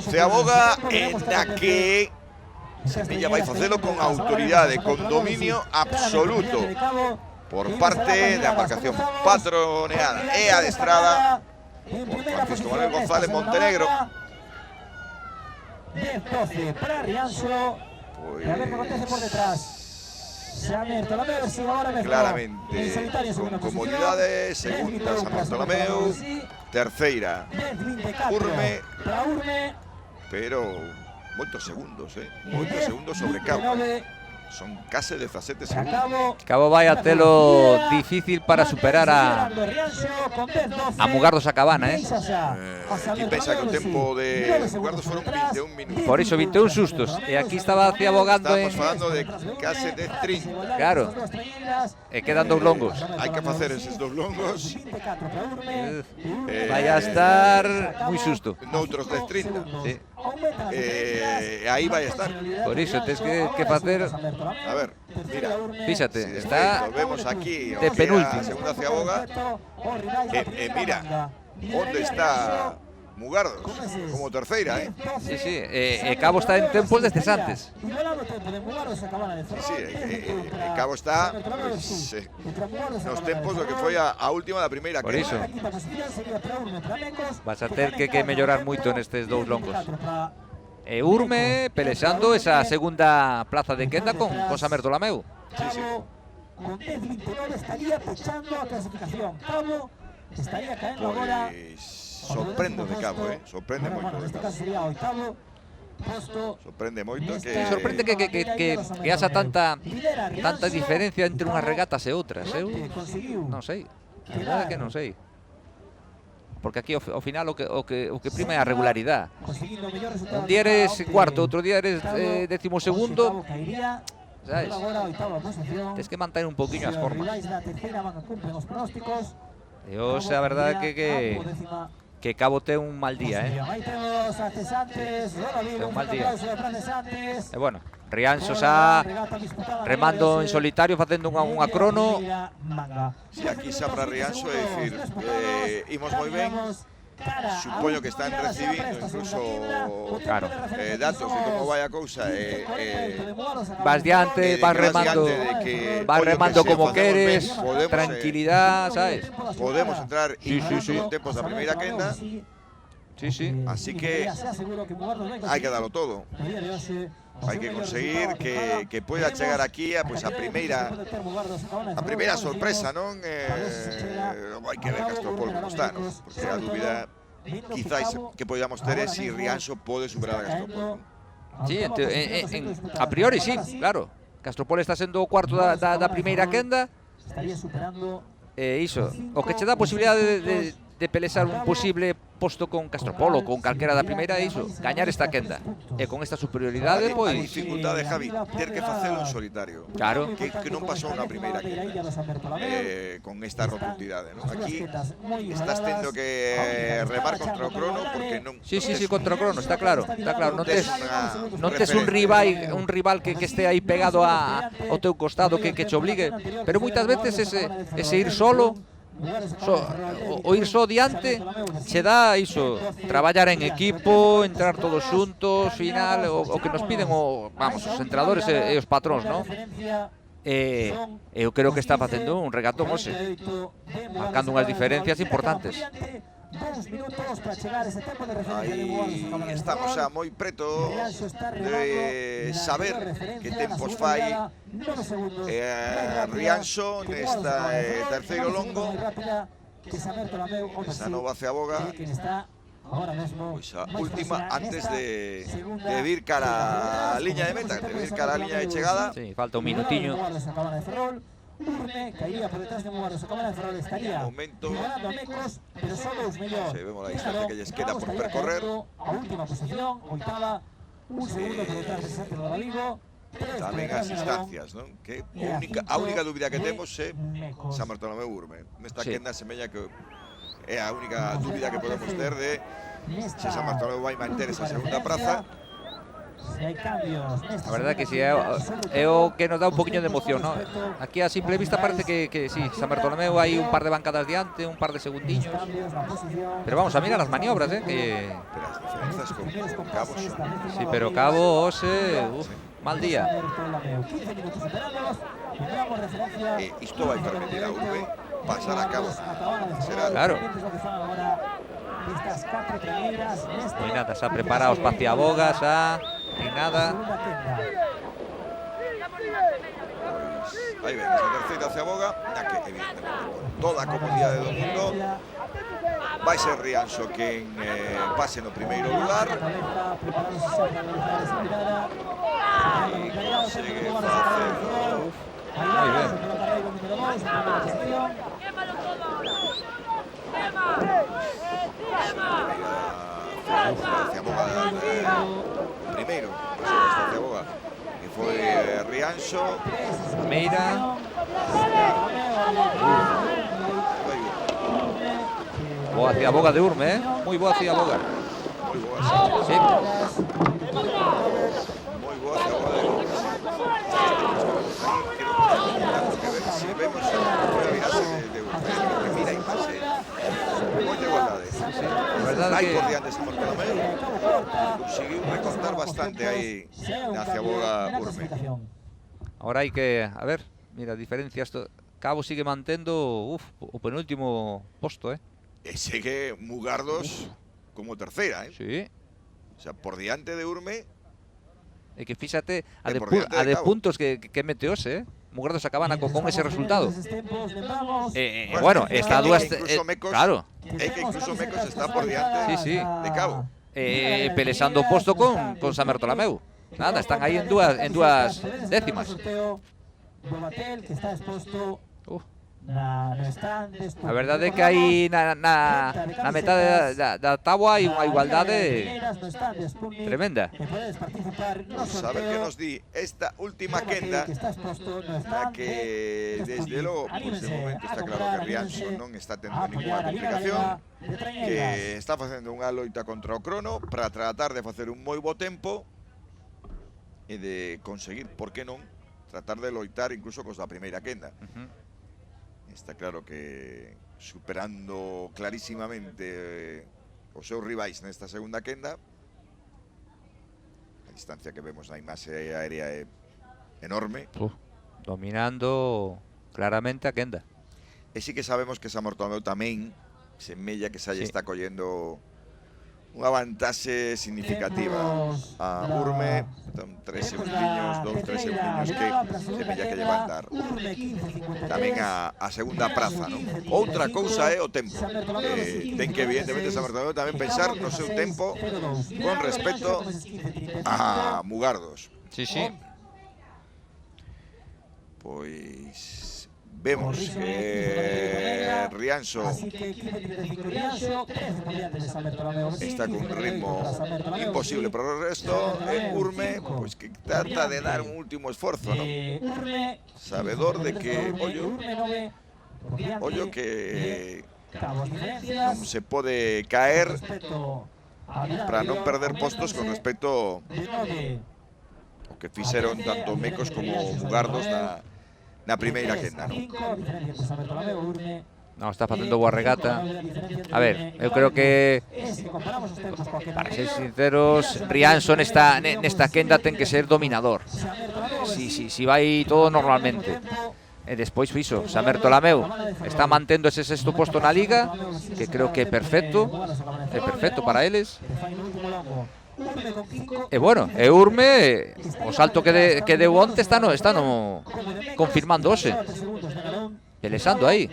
Ciaboga, en na que Semilla vai facelo con autoridade, con dominio absoluto por parte da embarcación patroneada e adestrada por Francisco Manuel González Montenegro. 10-12 para Rianxo. E a ver que acontece por detrás. Claramente, con comodidade, segunda San Bartolomeu, terceira Urme, pero moitos segundos, moitos segundos sobre Cabo. Son case 17 segundos. Cabo vai a telo difícil para superar a Mugardos a Cabana, Aquí pensa que o tempo de Mugardos foron 21 minutos. Por iso 21 sustos. E aquí estaba Ciabogando Estamos falando de case 10-30. Claro. E quedan dous longos. Hai que facer eses dous longos. Vai a estar moi susto. Noutros 10-30. Sí. Aí vai a estar. Por iso tens que facer. A ver, mira. Fíxate, está vemos aquí de penúltimo. A segunda Ciaboga. Mira, onde está Mugardos, como terceira, Sí, Cabo está en tempos desde antes. Sí, Cabo está nos tempos do que foi a última da primeira quenda. Por iso vas a ter que mellorar moito nestes dous longos. E Urme pelexando esa segunda plaza de quenda con San Bartolomeu. Sí. Con 10-29 estaría pechando a clasificación. Cabo estaría caendo agora. Sorprende de Cabo, sorprende moito. Neste caso sería oitavo posto. Sorprende moito que sorprende que haxa tanta diferencia entre unhas regatas e outras, non sei. A verdade é que non sei. Porque aquí ao final o que prima é a regularidade. Un día eres cuarto, outro día eres 12º. Sabes? Tens que manter un poquinho as formas. E hoxe a verdade é que Cabo ten un mal día, Ten un mal día. E bueno, Rianxo xa remando en solitario facendo unha crono. Si aquí xa para Rianxo é dicir, imos moi ben. Supoño que están recibindo incluso datos de como vai a cousa. Vas diante, vas remando como queres, tranquilidad, sabes? Podemos entrar incluso en tempos da primeira quenda. Sí. Así que hai que darlo todo. Hai que conseguir que poida chegar aquí a primeira sorpresa, non? Hai que ver Castropol como está, non? Porque a dúbida quizáis que podamos ter é se Rianxo pode superar a Castropol. Sí, a priori sí, claro. Castropol está sendo o cuarto da primeira quenda. Estaría superando Iso, o que che dá a posibilidade de pelexar un posible posto con Castropol ou con calquera da primeira é iso, gañar esta quenda. E con esta superioridade, A pois... dificultade, Javi, ter que facelo en solitario. Claro. Que non pasou na primeira quenda. Con esta rotundidade, non? Aquí estás tendo que remar contra o crono porque non... Sí, contra o crono, está claro. Non tes un rival que este aí pegado ao teu costado que che obligue, pero moitas veces ese ir solo, o ir só diante, che dá iso, traballar en equipo, entrar todos xuntos, final, o que nos piden os entrenadores e os patróns, non? Eu creo que está facendo un regatón hoxe, marcando unhas diferencias importantes. Aí estamos xa moi preto de saber que tempos fai Rianxo nesta terceiro longo. Esa nova ceaboga, pois a última antes de vir cara a liña de meta, de vir cara a liña de chegada. Sí, falta un minutiño. Urme caería por detrás de Mugaros, a cámara de Ferrol estaría Momento. ganando a Mecos, pero solo os mellor. Sí, vemos la distancia que lles queda por percorrer. A última posición, oitava, un segundo por detrás de Santi Rodrigo. Tamén as distancias, non? Que a única dúbida que temos é San Bartolomeu Urme. Nesta quenda semella que é a única dúbida que podemos ter de se San Bartolomeu vai manter esa segunda praza. A verdade que si é o que nos dá un poquinho de emoción, ¿no? Aquí a simple vista parece que sí, San Bartolomeu hai un par de bancadas diante, un par de segundiños. Pero vamos a mirar as maniobras, que... Pero as diferenzas con Cabo son... Sí, pero Cabo, mal día. Isto vai permitir a Urbe pasar a Cabo. Será claro. Pois nada, xa preparados para Ciaboga, xa... Sin nada. Pois aí ven, esa terceira Ciaboga, na que evidentemente con toda a comodidade do mundo vai ser Rianxo quen pase no primeiro lugar. E consegue facer... Moi ben. Ciaboga primeiro, esta Ciaboga que foi Rianxo. Meira. Boa Ciaboga de Urme, moi boa Ciaboga. Moi boa, sí. Moi boa Ciaboga de Urme. Se vemos a virase de Urme, que mira a imaxe, moita igualdade. A verdade Hai que... por diante San Bartolomeu, conseguiu recortar bastante aí na Ciaboga Urme. Ahora hai que, a ver, mira, diferencias. Cabo sigue mantendo o penúltimo posto, E segue Mugardos como terceira, Sí. O sea, por diante de Urme. E que fíxate a E de, por diante de de Cabo. puntos que meteose, Mugardos acabana con ese resultado. Bueno, está é que dúas... incluso Mecos- claro. É que incluso Mecos está por diante Sí. de Cabo. Pelexando o posto con San Bartolomeu. Nada, están aí en dúas décimas. Bobatel, que está exposto A verdade é que aí na metade da táboa hai unha igualdade tremenda. Saber que nos di esta última quenda, na que desde logo, pues de momento está claro que Rianxo non está tendo ninguna complicación, que está facendo unha loita contra o crono para tratar de facer un moi bo tempo e de conseguir, por que non, tratar de loitar incluso cos da primeira quenda. Está claro que superando clarísimamente os seus rivais nesta segunda quenda. A distancia que vemos na imaxe aérea é enorme. Dominando claramente a quenda. E sí que sabemos que San Bartolomeu tamén semella que xa lle está collendo unha vantaxe significativa a Urme, 3 segundinhos, 2-3 segundinhos que semella que lle van dar tamén a segunda praza, non? Outra cousa é o tempo. Ten que evidentemente San Bartolomeu tamén pensar no seu tempo con respecto a Mugardos. Sí, sí. Pois vemos que Rianxo está con un ritmo imposible para o resto. Urme, pois que trata de dar un último esforzo, non? Sabedor de que, ollo que non se pode caer para non perder postos con respecto ao que fixeron tanto Mecos como Mugardos na primeira quenda, non? Non, está facendo boa regata. A ver, eu creo que, para ser sinceros, Rianxo nesta quenda ten que ser dominador. Si vai todo normalmente. E despois fixo, San Bartolomeu está mantendo ese sexto posto na Liga, que creo que é perfecto para eles. E bueno, e Urme, o salto que deu onte está confirmando hoxe. Pelexando aí.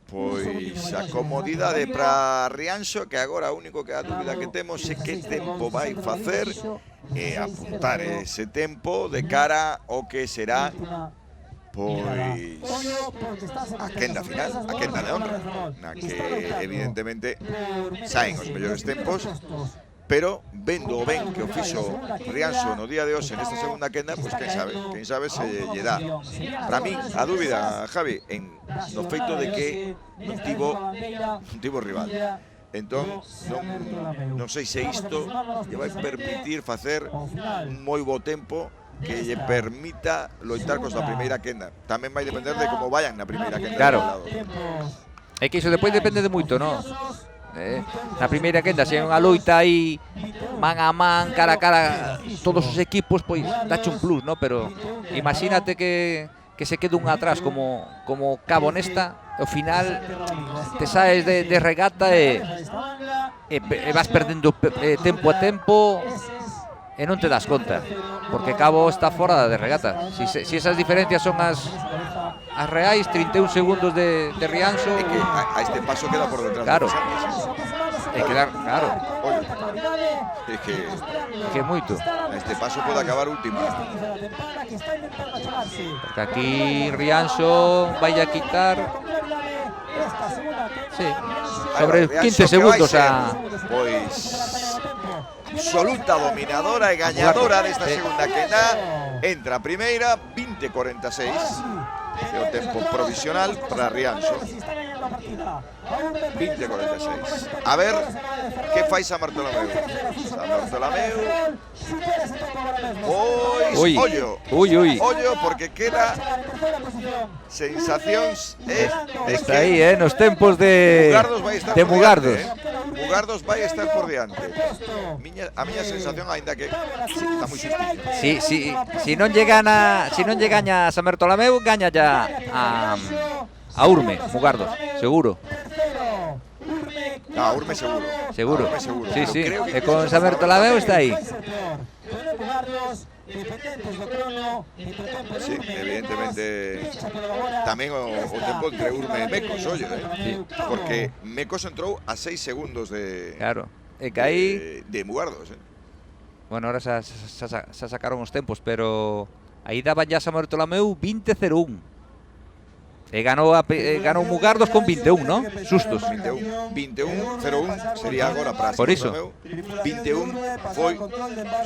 Pois a comodidade para Rianxo, que agora o único que a dúbida que temos é que tempo vai facer e apuntar ese tempo de cara ao que será pois a quenda final, a quenda de honra, na que evidentemente saen os mellores tempos, pero vendo o ben que o fixo Rianxo no día de hoxe nesta segunda quenda, pois quen sabe se lle dá. Para min, a dúbida, Javi, no feito de que non tivo rival. Entón, non sei se isto lle vai permitir facer un moi bo tempo que lle permita loitar cos da primeira quenda. Tamén vai depender de como vayan na primeira quenda. Claro. É que iso depois depende de moito, non? Na primeira quenda, se hai unha loita aí man a man, cara a cara, todos os equipos, pois dache un plus, non? Pero imagínate que se quede un atrás como Cabo nesta, ao final te saes de regata e vas perdendo tempo a tempo e non te das conta, porque Cabo está fora de regata. Si esas diferencias son as reais, 31 segundos de Rianxo. É que a este paso queda por detrás. Claro. É claro. É que moito. A este paso pode acabar último. Porque aquí Rianxo vai a quitar sobre 15 segundos a... Pois absoluta dominadora e gañadora desta segunda quenda. Entra a primeira, 20:46. É o tempo provisional para Rianxo. 20:46. A ver que fai San Bartolomeu. San Bartolomeu. Pois, ollo, porque queda sensacións. Está aí, nos tempos de Mugardos. Mugardos vai estar por diante. A miña sensación, aínda que está moi xustillo. Si non lle gaña a San Bartolomeu, gaña ya a Urme, Mugardos, seguro. Urme seguro. Sí. E con San Bartolomeu está aí. Sí, evidentemente tamén o tempo entre Urme e Mecos, ollo, porque Mecos entrou a 6 segundos de... Claro, e que aí... de Mugardos, Bueno, ahora xa sacaron os tempos, pero aí daba ya San Bartolomeu 20:01. E ganou Mugardos con 21, ¿no? Sustos. 21:01 sería agora para Por iso. 21 foi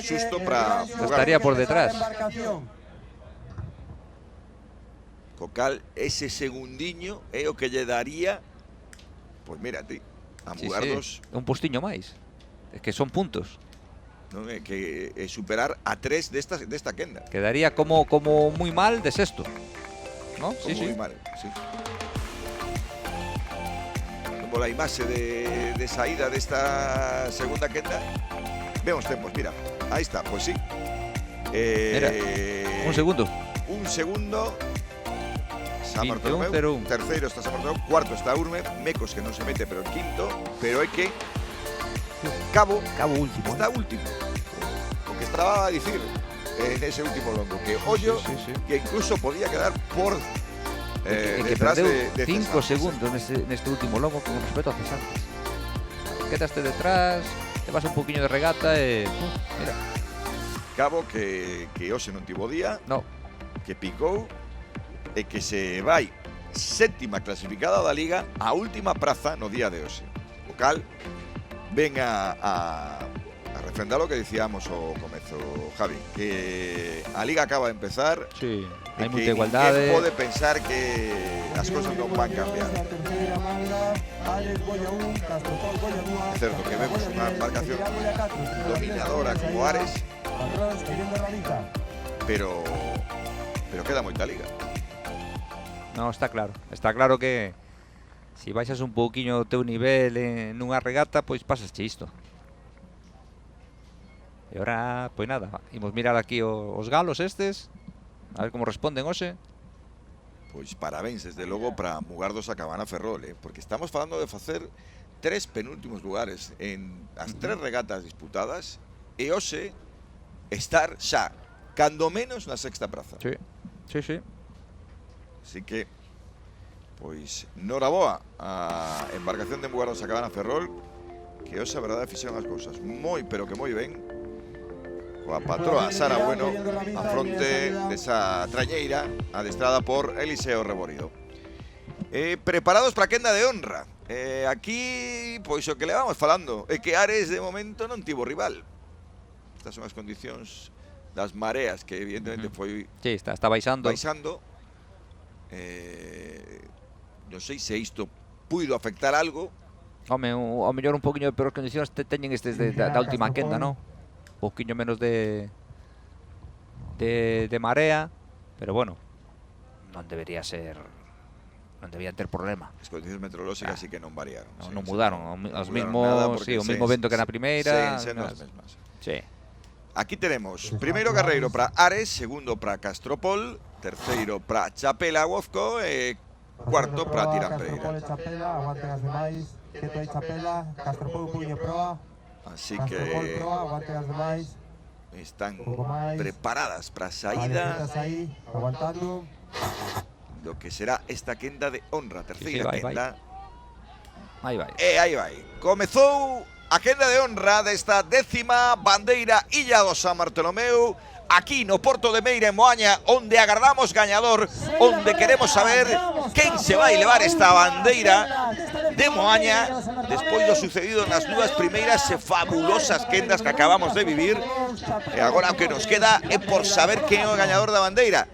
susto para Mugardos. Estaría por detrás. Co cal, ese segundiño é o que lle daría, pois mira ti, a Mugardos... Un postiño máis. É que son puntos. Non é que superar a 3 desta quenda. Quedaría como moi mal de sexto, ¿no? Sí. Moi mal, sí. Como a imaxe de saída desta segunda quenda. Vemos tempos, mira. Aí está, pois sí. Mira, un segundo. Un segundo. San Bartolomeu, 21-0-1. terceiro está San Bartolomeu, cuarto está Urme, Mecos que non se mete pero en quinto, pero hai que Cabo último. está último. O que estaba a dicir en ese último longo, que Ollo Sí. que incluso podía quedar por Que detrás perdeu de 5 Cesantes. segundos neste último lomo con respecto a Cesantes. Quedaste detrás, te vas un poquinho de regata e... mira, Cabo que hoxe non tivo día, no, que picou e que se vai séptima clasificada da Liga a última praza no día de hoxe. O cal ven a refrendar o que dicíamos ao comezo, Javi, que a Liga acaba de empezar. sí, e hai que moita igualdade. ninguén pode pensar que as cousas non van cambiar. La tercera manga, Ares Goya 1, Castropol Goya 2. É certo que vemos unha embarcación dominadora como Ares, Patrón, cayendo radica. pero queda moita Liga. No, está claro que si baixas un pouquiño o teu nivel nunha regata, pois pasasche isto. E ahora, pois nada, imos mirar aquí os galos estes, a ver como responden hoxe. Pois parabéns, desde logo, para Mugardos a Cabana Ferrol, porque estamos falando de facer 3 penúltimos lugares en as 3 regatas disputadas e hoxe estar xa, cando menos, na sexta praza. Sí. Así que, pois, noraboa a embarcación de Mugardos a Cabana Ferrol, que hoxe a verdade fixeron as cousas moi, pero que moi ben, coa patroa Sara Bueno a fronte desa trañeira adestrada por Eliseo Reborido. Preparados para a quenda de honra. Aquí, pois o que le vamos falando é que Ares de momento non tivo rival. Estas son as condicións das mareas que evidentemente foi Sí, está baixando. baixando. Non sei se isto puido afectar algo. Home, ao mellor un poquinho de peores condicións teñen estes da última quenda, non? Un poquinho menos de marea, pero bueno, non deberían ter problema. As condicións meteorolóxicas sí que non variaron. Non mudaron, os mismos, porque o mismo vento que na primeira. sen as mesmas. Sí. Aquí tenemos primeiro carreiro para Ares, segundo para Castropol, terceiro para Chapela Huozco e cuarto para Tirán Pereira. Castropol e Chapela, aguanten as demais. Quieto aí Chapela, Castropol un puño proa. Así Castropol que proa, aguanten as demais. están Pouco máis. preparadas para a Vale, saída quietas aí, aguantando. do que será esta quenda de honra, terceira vai, vai. quenda. Aí vai. E aí vai. Comezou a quenda de honra desta 10ª bandeira Illa do San Bartolomeu, aquí no Porto de Meira en Moaña, onde agardamos gañador, onde queremos saber quen se vai levar esta bandeira de Moaña despois do sucedido nas dúas primeiras e fabulosas quendas que acabamos de vivir. E agora o que nos queda é por saber quen é o gañador da bandeira.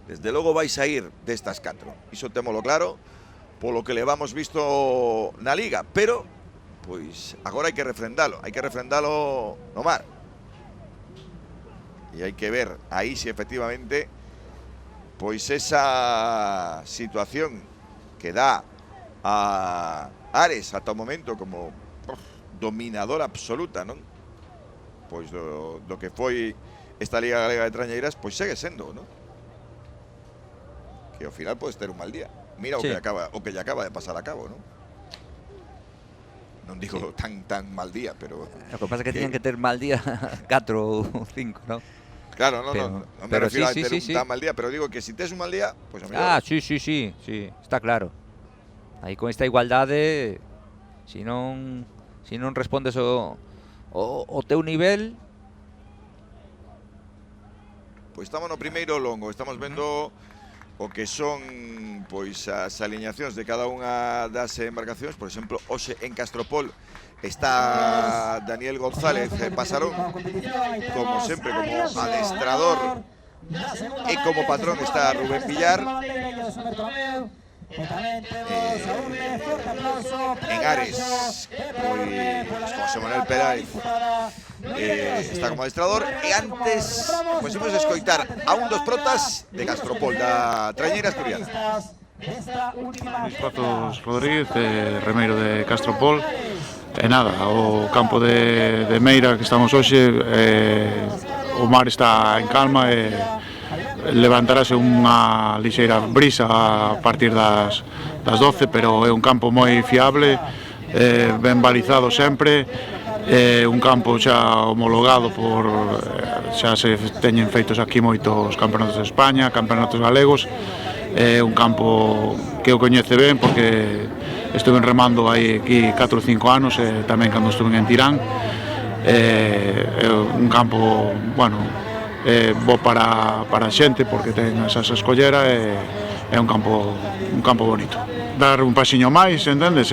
Desde logo vai sair destas 4. Iso témolo claro, polo que levamos visto na Liga, pero pois agora hai que refrendalo no mar. E hai que ver aí se efectivamente pois esa situación que dá a Ares ata o momento como dominadora absoluta, non? Pois do que foi esta Liga Galega de Trañeiras, pois segue sendo, non? Que ao final podes ter un mal día. Mira Sí. o que lle acaba de pasar a Cabo, non? Non digo tan mal día, pero Lo que pasa é que tiñan que ter mal día 4 ou 5, non? claro, non me pero refiero a sí, ter sí, un sí. tan mal día, pero digo que si tes un mal día, pois a mellor. Sí, está claro. Aí con esta igualdade, si non respondes o teu nivel, Pois estamos no primeiro longo, estamos vendo o que son pois as aliñacións de cada unha das embarcacións. Por exemplo, hoxe en Castropol está Daniel González Pasarón, como sempre, como adestrador, e como patrón está Rubén Villar. En Ares, pois José Manuel Peláez está como adestrador. E antes, pois imos escoitar a un dos protas de Castropol, da Trañeira Asturiana. Luis Pazos Rodríguez, remeiro de Castropol. E nada, o campo de Meira que estamos hoxe, o mar está en calma e levantarase unha lixeira brisa a partir das 12, pero é un campo moi fiable, ben balizado sempre, un campo xa homologado por, xa se teñen feitos aquí moitos campeonatos de España, campeonatos galegos, é un campo que eu coñece ben porque estuve remando aí aquí 4 ou 5 anos, tamén cando estuve en Tirán. É un campo, bueno, bo para a xente porque ten esas escollera, é un campo bonito. Dar un pasiño máis, entendes,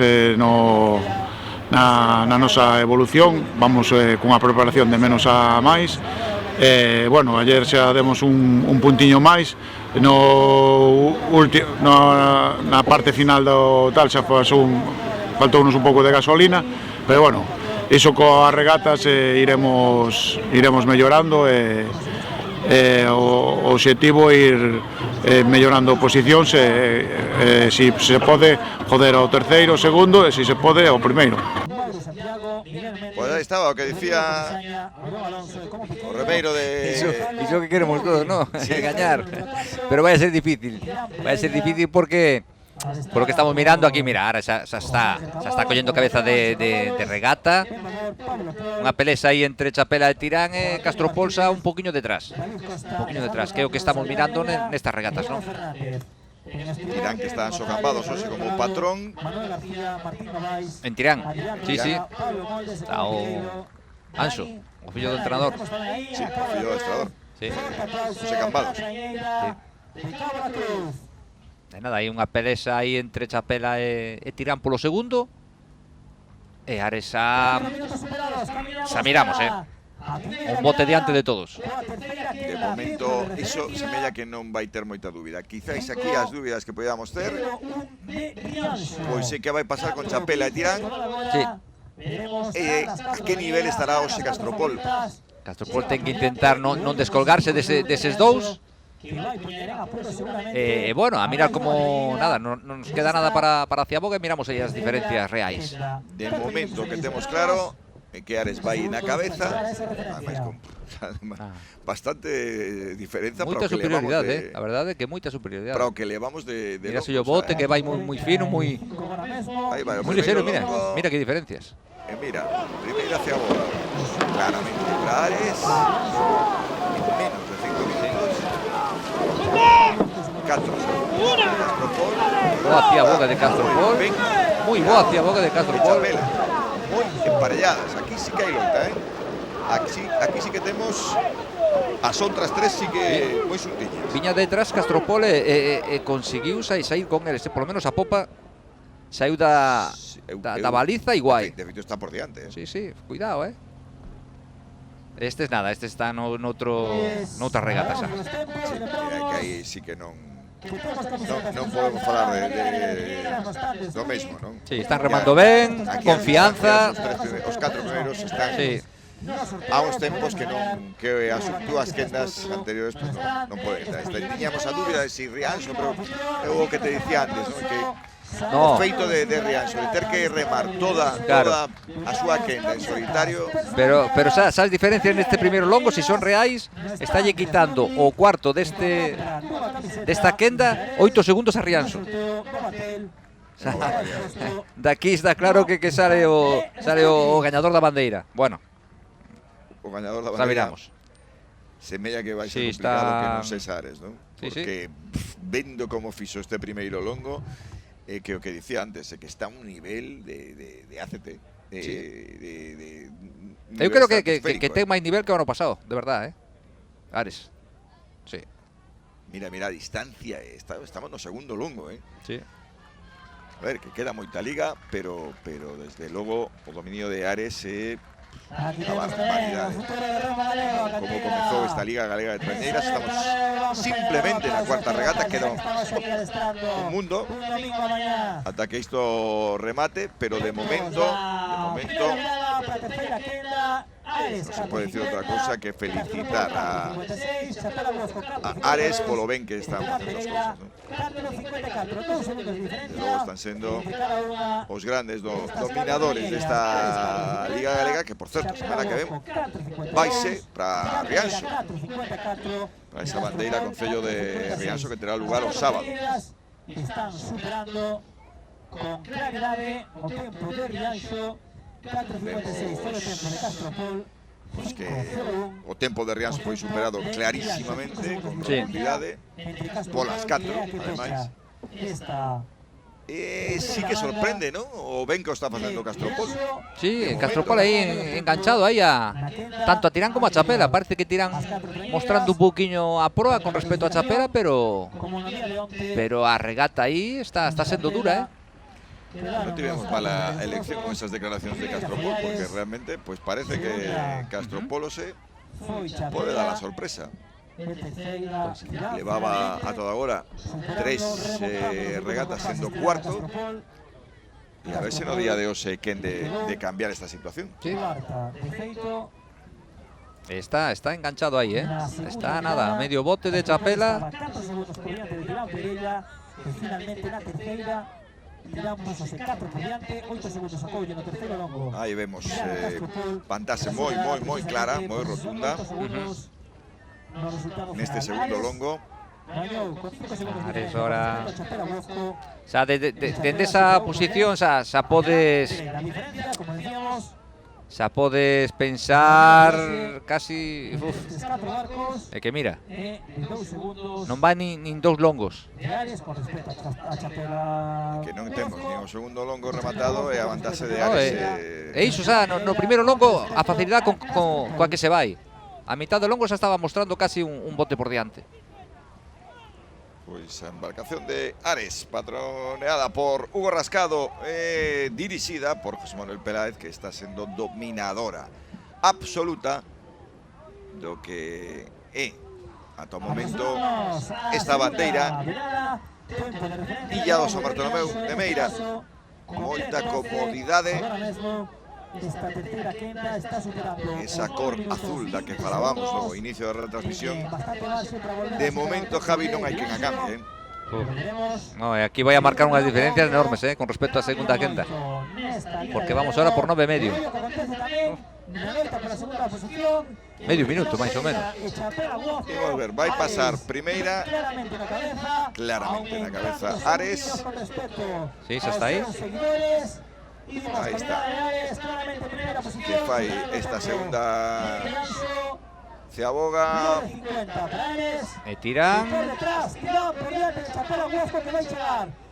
na nosa evolución, vamos cunha preparación de menos a máis. Bueno, ayer xa demos un puntiño máis, na parte final do tal xa faltounos un pouco de gasolina, pero bueno, iso coas regatas iremos mellorando, o obxectivo é ir mellorando posicións, se pode joder ao terceiro, ao segundo, e se se pode ao primeiro. Pues ahí estaba o que decía o remeiro de... Iso que queremos todos, ¿no? Sí. Gañar. Pero vai a ser difícil porque... Por lo que estamos mirando aquí, mira, ahora xa está collendo cabeza de regata. Unha pelesa aí entre Chapela e Tirán e Castropol xa un poquinho detrás. Que é o que estamos mirando nestas regatas, non? Tirán que están socampados hoxe como un patrón. En Tirán, sí. Está o Anxo, o fillo do entrenador. Sí, o fillo do entrenador. Sí. Xosé Cambados. Sí. E nada, hai unha pelesa aí entre Chapela e Tirán polo segundo. E Ares xa miramos, un bote diante de todos. De momento, iso semella que non vai ter moita dúbida. Quizáis aquí as dúbidas que podíamos ter, pois é que vai pasar con Chapela e Tirán. Sí. A que nivel estará hoxe Castropol? Castropol ten que intentar non descolgarse deses dous. Bueno, a mirar como nada, non nos queda nada para Ciaboga e miramos aí as diferencias reais. De momento que temos claro é que Ares vai na cabeza, ademais con bastante diferenza. Moita superioridade, a verdade é que moita superioridade. Para o que levamos de mira se o bote que vai moi fino, moi lixeiro, mira que diferencias. E mira, primeira Ciaboga, claramente para Ares, en menos de 5 minutos. 4 Castropol. Boa Ciaboga de Castropol. Moi boa Ciaboga de Castropol. Moi emparelladas. Aquí sí que hai loita, Aquí sí que temos as outras tres sí que moi xuntiñas. Viña detrás Castropol e conseguiu sair con eles, polo menos a popa saiu da baliza e guai. De feito está por diante, Sí, cuidado, Este es nada, este está noutra regata xa. Sí, que aí sí que non podemos falar do mesmo, non? Sí, están remando ben, confianza. Os 4 primeiros están a uns tempos que as dúas quendas anteriores non poden dar. Tiñamos a dúbida de si Rianxo, pero é o que te dicía antes, non? Que o feito de Rianxo, de ter que remar toda a súa quenda en solitario. Pero sabes diferencias neste primeiro longo, se son reais, estalle quitando o cuarto desta quenda 8 segundos a Rianxo. Daqui está claro que sale o gañador da bandeira. Bueno, o gañador da bandeira. Sabiramos. Semella que vai ser complicado que non cesares, non? Porque vendo como fixo este primeiro longo, que o que dicía antes, que está a un nivel de ACT. Eu creo que ten máis nivel que o ano pasado, de verdade, Ares. Sí. Mira a distancia, estamos no segundo longo, Sí. A ver, que queda moita liga, pero desde logo o dominio de Ares é unha barbaridade. Como comezou esta Liga Galega de Trañeiras, estamos simplemente na cuarta regata, queda un mundo ata que isto remate, pero de momento no se puede decir otra cosa que felicitar a Ares por lo bien que están haciendo las cosas, ¿no? Desde luego están siendo los grandes dominadores de esta Liga Galega, que por cierto, semana que ven vaise para Rianxo, para esa bandeira Concello de Rianxo que tendrá lugar el sábado. Están superando con claridade o tempo de Rianxo, 4.56 foi o tempo de Castropol. Pues que o tempo de Rianxo foi superado clarísimamente, con rotundidade, polas 4, ademais. Sí que sorprende, ¿no? O ben que o está facendo Castropol. Sí, Castropol aí enganchado aí tanto a Tirán como a Chapela. Parece que Tirán mostrando un pouquiño a proa con respecto a Chapela, pero a regata aí está sendo dura, No tivemos mala elección con esas declaraciones de Castropol, porque realmente pues parece que Castropol se puede dar la sorpresa. Llevaba a toda hora 3 regatas siendo cuarto, y a ver si no día de hoy se quen de cambiar esta situación. Sí. Está enganchado ahí, está nada, medio bote de Chapela. Ahí vemos pantase muy clara, muy rotunda. En este segundo longo. Ares ahora. O sea, desde esa posición, o sea, se podes pensar casi. É que mira, non va nin 2 longos. Que non temos nin o segundo longo rematado e a vantaxe de Ares. É iso, o sea, no primeiro longo a facilidade coa que se vai. A mitad do longo xa estaba mostrando casi un bote por diante. Pois a embarcación de Ares, patroneada por Hugo Rascado, dirixida por José Manuel Peláez, que está sendo dominadora absoluta do que é ata o momento esta bandeira Illa do San Bartolomeu de Meira, moita comodidade. Esa cor azul da que falábamos no inicio da retransmisión, de momento, Javi, non hai quen a cambie, No, aquí vai a marcar unhas diferencias enormes, con respecto á segunda quenda, porque vamos ahora por 9,5. Medio minuto, máis ou menos. Vamos ver, vai pasar primeira claramente na cabeza Ares. Sí, xa está aí. Ahí está. Que fai esta segunda se aboga. E Tirán.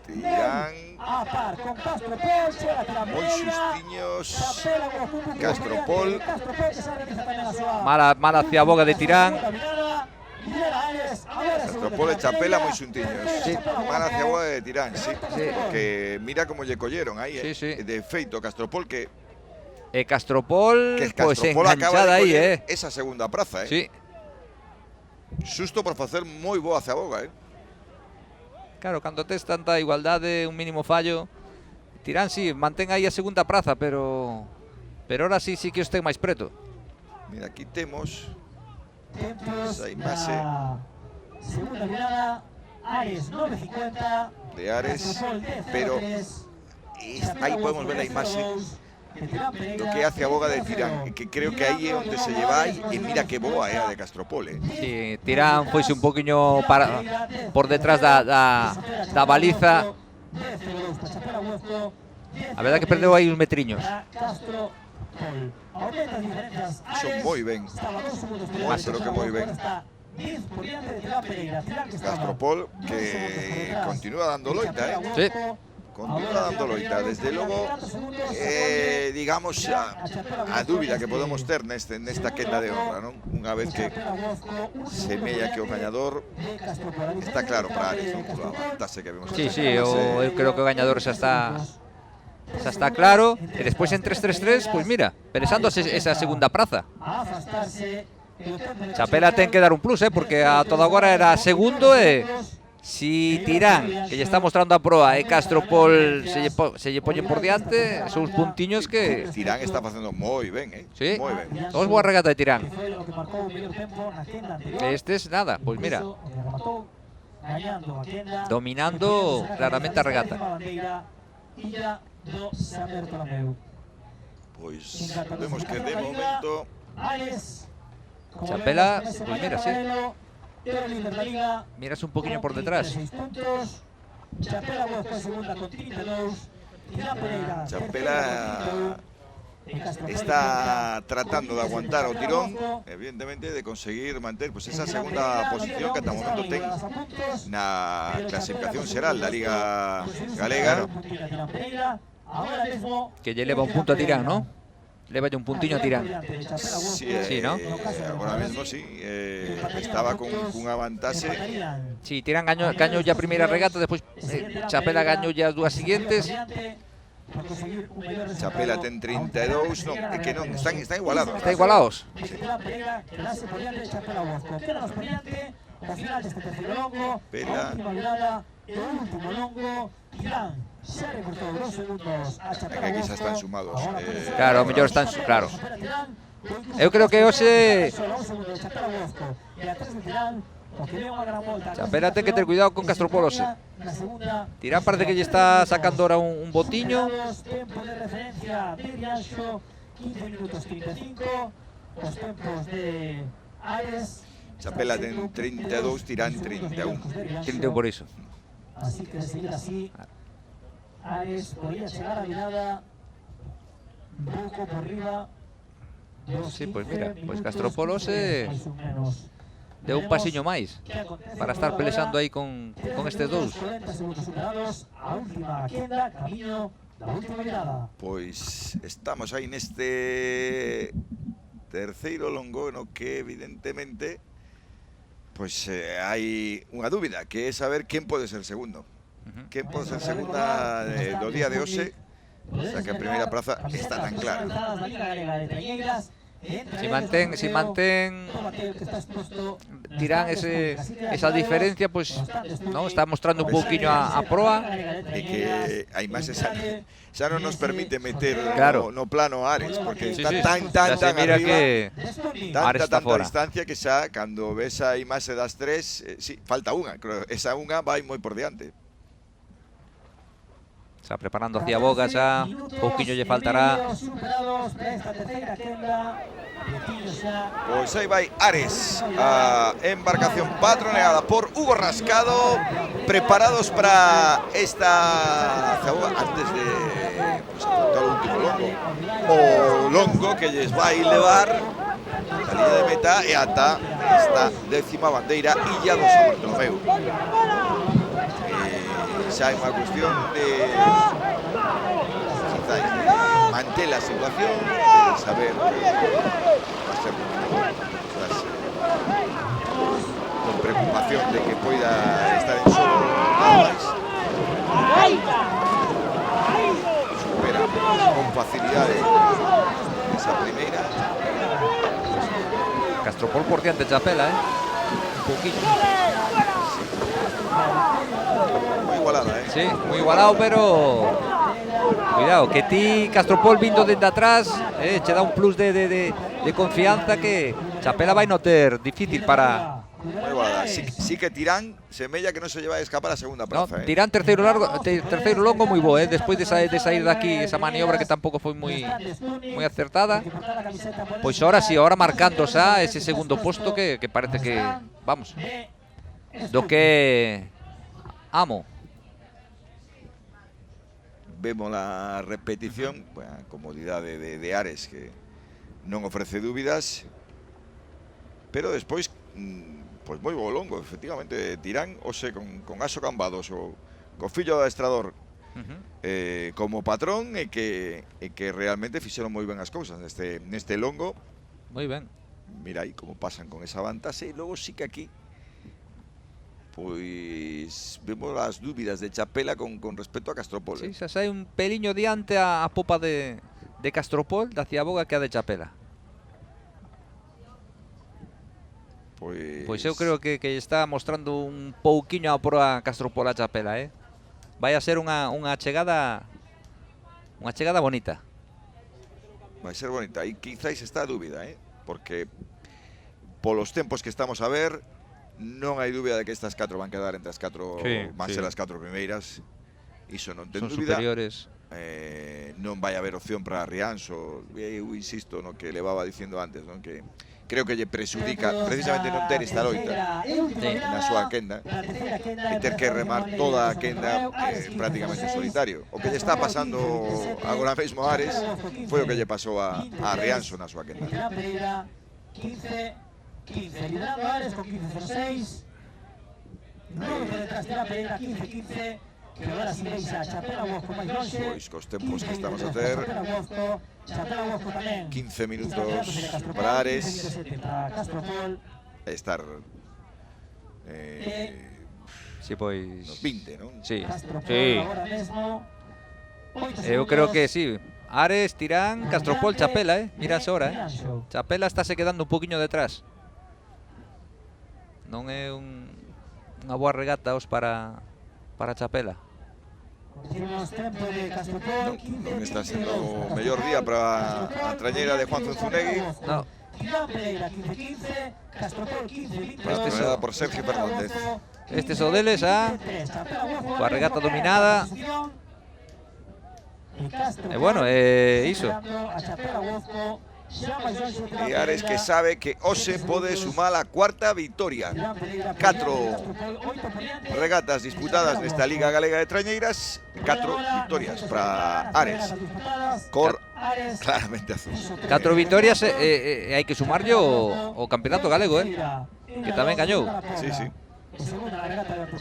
Tirán. Moi xustiños. Castropol. Mala ciaboga de Tirán. Castropol e Chapela moi xuntiños. Sí. Mala ciaboga de Tirán, sí. Que mira como lle colleron aí, de feito Castropol que Castropol pues enganchada aí, esa segunda praza, Sí. Xusto por facer moi boa ciaboga, Claro, cando tes tanta igualdade, un mínimo fallo, Tirán sí, mantén aí a segunda praza, pero ahora sí que os ten máis preto. Mira, aquí temos esa imaxe segunda mirada, Ares 9.50 de Ares, pero aí podemos ver a imaxe do que hace a boga de Tirán, que creo que aí é onde se lleva aí, e mira que boa é a de Castropol, Sí, Tirán foise un poquinho por detrás da baliza. A verdade que perdeu aí uns metriños. Son moi ben, pero que moi ben. Castropol que continúa dando loita, Sí. Continúa dando loita, desde logo, digamos, a dúbida que podemos ter nesta quenda de honra, non? Unha vez que semella que o gañador está claro para Ares, non? Pola vantaxe que vemos. Sí, eu creo que o gañador xa está claro, e despois en 3-3-3, pois mira, pensando esa segunda praza. Chapela ten que dar un plus, porque a toda agora era segundo e Si Tirán, que ya está mostrando a proa, e Castropol se lle poñen por diante, son uns puntiños que... Tirán está facendo moi ben, Sí, moi ben. todos boa regata de Tirán. Que foi o que marcou o mellor tempo na quenda anterior. Estes, nada, pois mira, Iso, o que rematou, gañando a quenda, dominando e poñéndose na claramente a regata. décima bandeira, Illa do San Bartolomeu. Pois vemos que de momento Ares, como Chapela, vemos, pues mira, sí. pero líder da liga, Miras un poquinho por con detrás. 36 puntos. Chapela Huesca segunda con 32. Tirán Pereira, Chapela tercero, está tratando de aguantar o tirón, evidentemente, de conseguir manter pues esa segunda posición que ata o momento ten na clasificación xeral da Liga Galega. Ahora mismo Que lle leva un punto a Tirán, ¿no? Leva un puntiño a Tirán. Sí, Sí, ¿no? Ahora mismo sí, estaba con unha vantaxe. Sí, Tirán gañou ya a primeira regata, despois Chapela gañou ya as dúas seguintes. Chapela ten 32, non, é que non, están igualados. Está igualados. Pela. Aquí xa están sumados. Claro, o mellor están, claro. Eu creo que hoxe Chapela ten que ter cuidado con Castropol hoxe. Tirán parece que lle está sacando ahora un botiño. Tempo de referencia de Rianxo, 15 minutos 35. Os tempos de Ares. Chapela ten 32, Tirán 31. 31 por iso. Así que de seguir así, Ares podría chegar a virada un pouco por riba. Sí, pois mira, pois Castropol hoxe deu un pasiño máis para estar pelexando aí con estes dous. 40 segundos superados, a última quenda, camiño da última virada. Pois estamos aí neste terceiro longo no que evidentemente pois hai unha dúbida, que é saber quen pode ser segundo. Quen pode ser segunda do día de hoxe, xa que a primeira praza está tan clara. Si mantén Tirán esa diferencia, pois non está mostrando un pouquiño a proa. E que a imaxe xa non nos permite meter Claro. no plano Ares, porque Sí, está sí, tan xa se mira arriba, que Ares está tanta fora. distancia que xa cando ves a imaxe das tres, sí, falta unha, creo, esa unha vai moi por diante. Está preparando hacia boga xa, pouquiño lle faltará. Pois aí vai Ares, a embarcación patroneada por Hugo Rascado, preparados para esta zaboga antes de pues, afrontar o último longo. O longo que lles vai levar a línea de meta e ata esta décima bandeira Illa do San Bartolomeu. Xa é unha cuestión de manter a situación, de saber va a ser con preocupación de que poida estar en solo nada máis. Supera con facilidade esa primeira. Castropol por diante Chapela, un pouquiño. Moi igualada, Sí, moi igualado, pero cuidado, que ti Castropol vindo dende atrás che dá un plus de confianza que Chapela vai non ter difícil para... Moi igualada. Sí que Tirán semella que non se lle vai a escapar a segunda No, praza. Tirán terceiro longo moi bo, despois de sair daqui esa maniobra que tampouco foi moi acertada. Pois ahora sí, ahora marcando xa ese segundo posto que parece que, vamos, do que amo. Vemos a repetición, a comodidade de Ares que non ofrece dúbidas, pero despois pois moi bo longo, efectivamente, Tirán hoxe con Aso Cambados o co fillo do adestrador como patrón e que realmente fixeron moi ben as cousas neste longo. Moi ben. Mira aí como pasan con esa vantaxe e logo sí que aquí pois vemos as dúbidas de Chapela con respecto a Castropol. Sí, xa sai un peliño diante a popa de Castropol da Ciaboga que a de Chapela. Pois eu creo que está mostrando un pouquiño a proa Castropol a Chapela, vai a ser unha chegada bonita. Vai ser bonita. E quizáis está a dúbida, porque polos tempos que estamos a ver, non hai dúbida de que estas 4 van quedar entre as 4, van ser as 4 primeiras. Iso non ten Son dúbida. superiores. Non vai haber opción para Rianxo. Eu insisto no que levaba dicindo antes, non? Que creo que lle presudica precisamente non ter esta loita na súa quenda e ter que remar toda a quenda prácticamente solitario. O que lle está pasando agora mesmo a Ares foi o que lle pasou a Rianxo na súa quenda. 15, liderando Ares con 15-06. 9 por detrás Tirán Pereira, 15-15. Que agora se deixa Chapela Huosco máis longe. Pois cos tempos que estamos a ter, Chapela Huosco tamén. 15 minutos para Ares. 15 minutos para Castropol. Estar Si, pois... nos 20, non? Sí, Castropol sí. agora mesmo. 8 Eu creo que segundos. sí. Ares, Tirán, Castropol, Chapela, Mira esa hora, Rianxo. Chapela estáse quedando un poquinho detrás. Non é unha boa regata os para Chapela. Decimos tempo de Castropol, 15, Non está sendo o mellor día para a trañeira de Juan Zunzunegui. No. Tirán Pereira, 15-15. Castropol, 15-20. Patrocinada por Sergio Fernández. Este so deles, coa regata dominada. E bueno, iso. E Ares que sabe que hoxe pode sumar a 4ª vitoria. 4 regatas disputadas nesta Liga Galega de Trañeiras, 4 vitorias para Ares. Cor claramente azul. 4 vitorias e hai que sumarlle o Campeonato Galego, que tamén gañou. Sí, sí.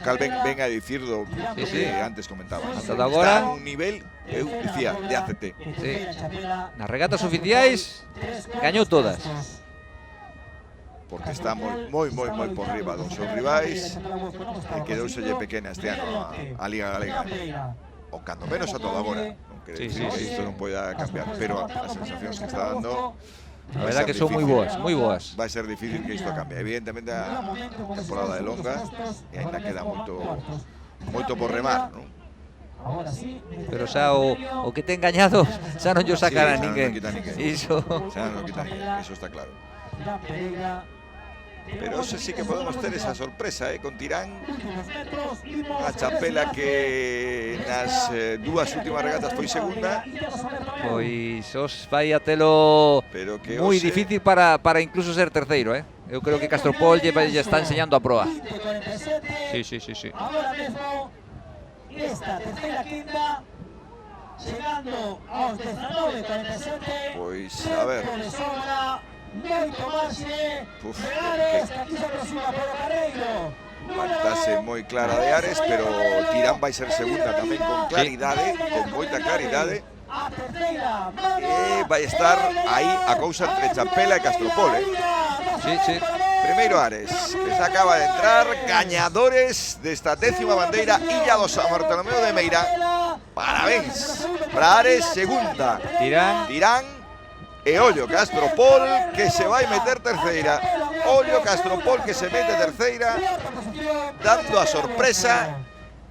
Cal ven a dicir do que antes comentaba. Ata agora está a un nivel, eu dicía, de ACT. Sí. Nas regatas oficiais gañou todas. Porque está moi por riba dos seus rivais e quedouselle pequena este ano a Liga Galega. O cando menos a todo agora. Non quere dicir que isto non poida cambiar, pero as sensacións que está dando, A verdad que son moi boas, moi boas. vai ser difícil que isto cambie. Evidentemente a temporada é longa e ainda queda moito por remar, non? Pero xa o que ten gañado xa non yo sacará Sí, xa non ninguén. quita ninguén. Iso. Xa non quita ninguén, eso está claro. Pero hoxe sí que podemos ter esa sorpresa, con Tirán, a Chapela que nas 2 últimas regatas foi segunda, Pois os vai a telo pero que moi hoxe difícil para incluso ser terceiro, Eu creo que Castropol lle está enseñando a proa. Sí. Ahora mesmo, esta terceira quinta, chegando aos 19:47. Pois, a ver. Tempo de sobra, moito marxe. Uf, Ares, que aquí se aproxima polo Carreiro. Faltase moi clara de Ares, pero Tirán vai ser segunda tamén con claridade, con moita claridade. A terceira, E vai estar aí a cousa entre Chapela e Castropol, Sí. Primeiro Ares, que se acaba de entrar, gañadores desta 10ª bandeira Illa do San Bartolomeu de Meira. Parabéns para Ares, segunda. Tirán e ollo Castropol que se vai meter terceira. Ollo Castropol que se mete terceira, dando a sorpresa,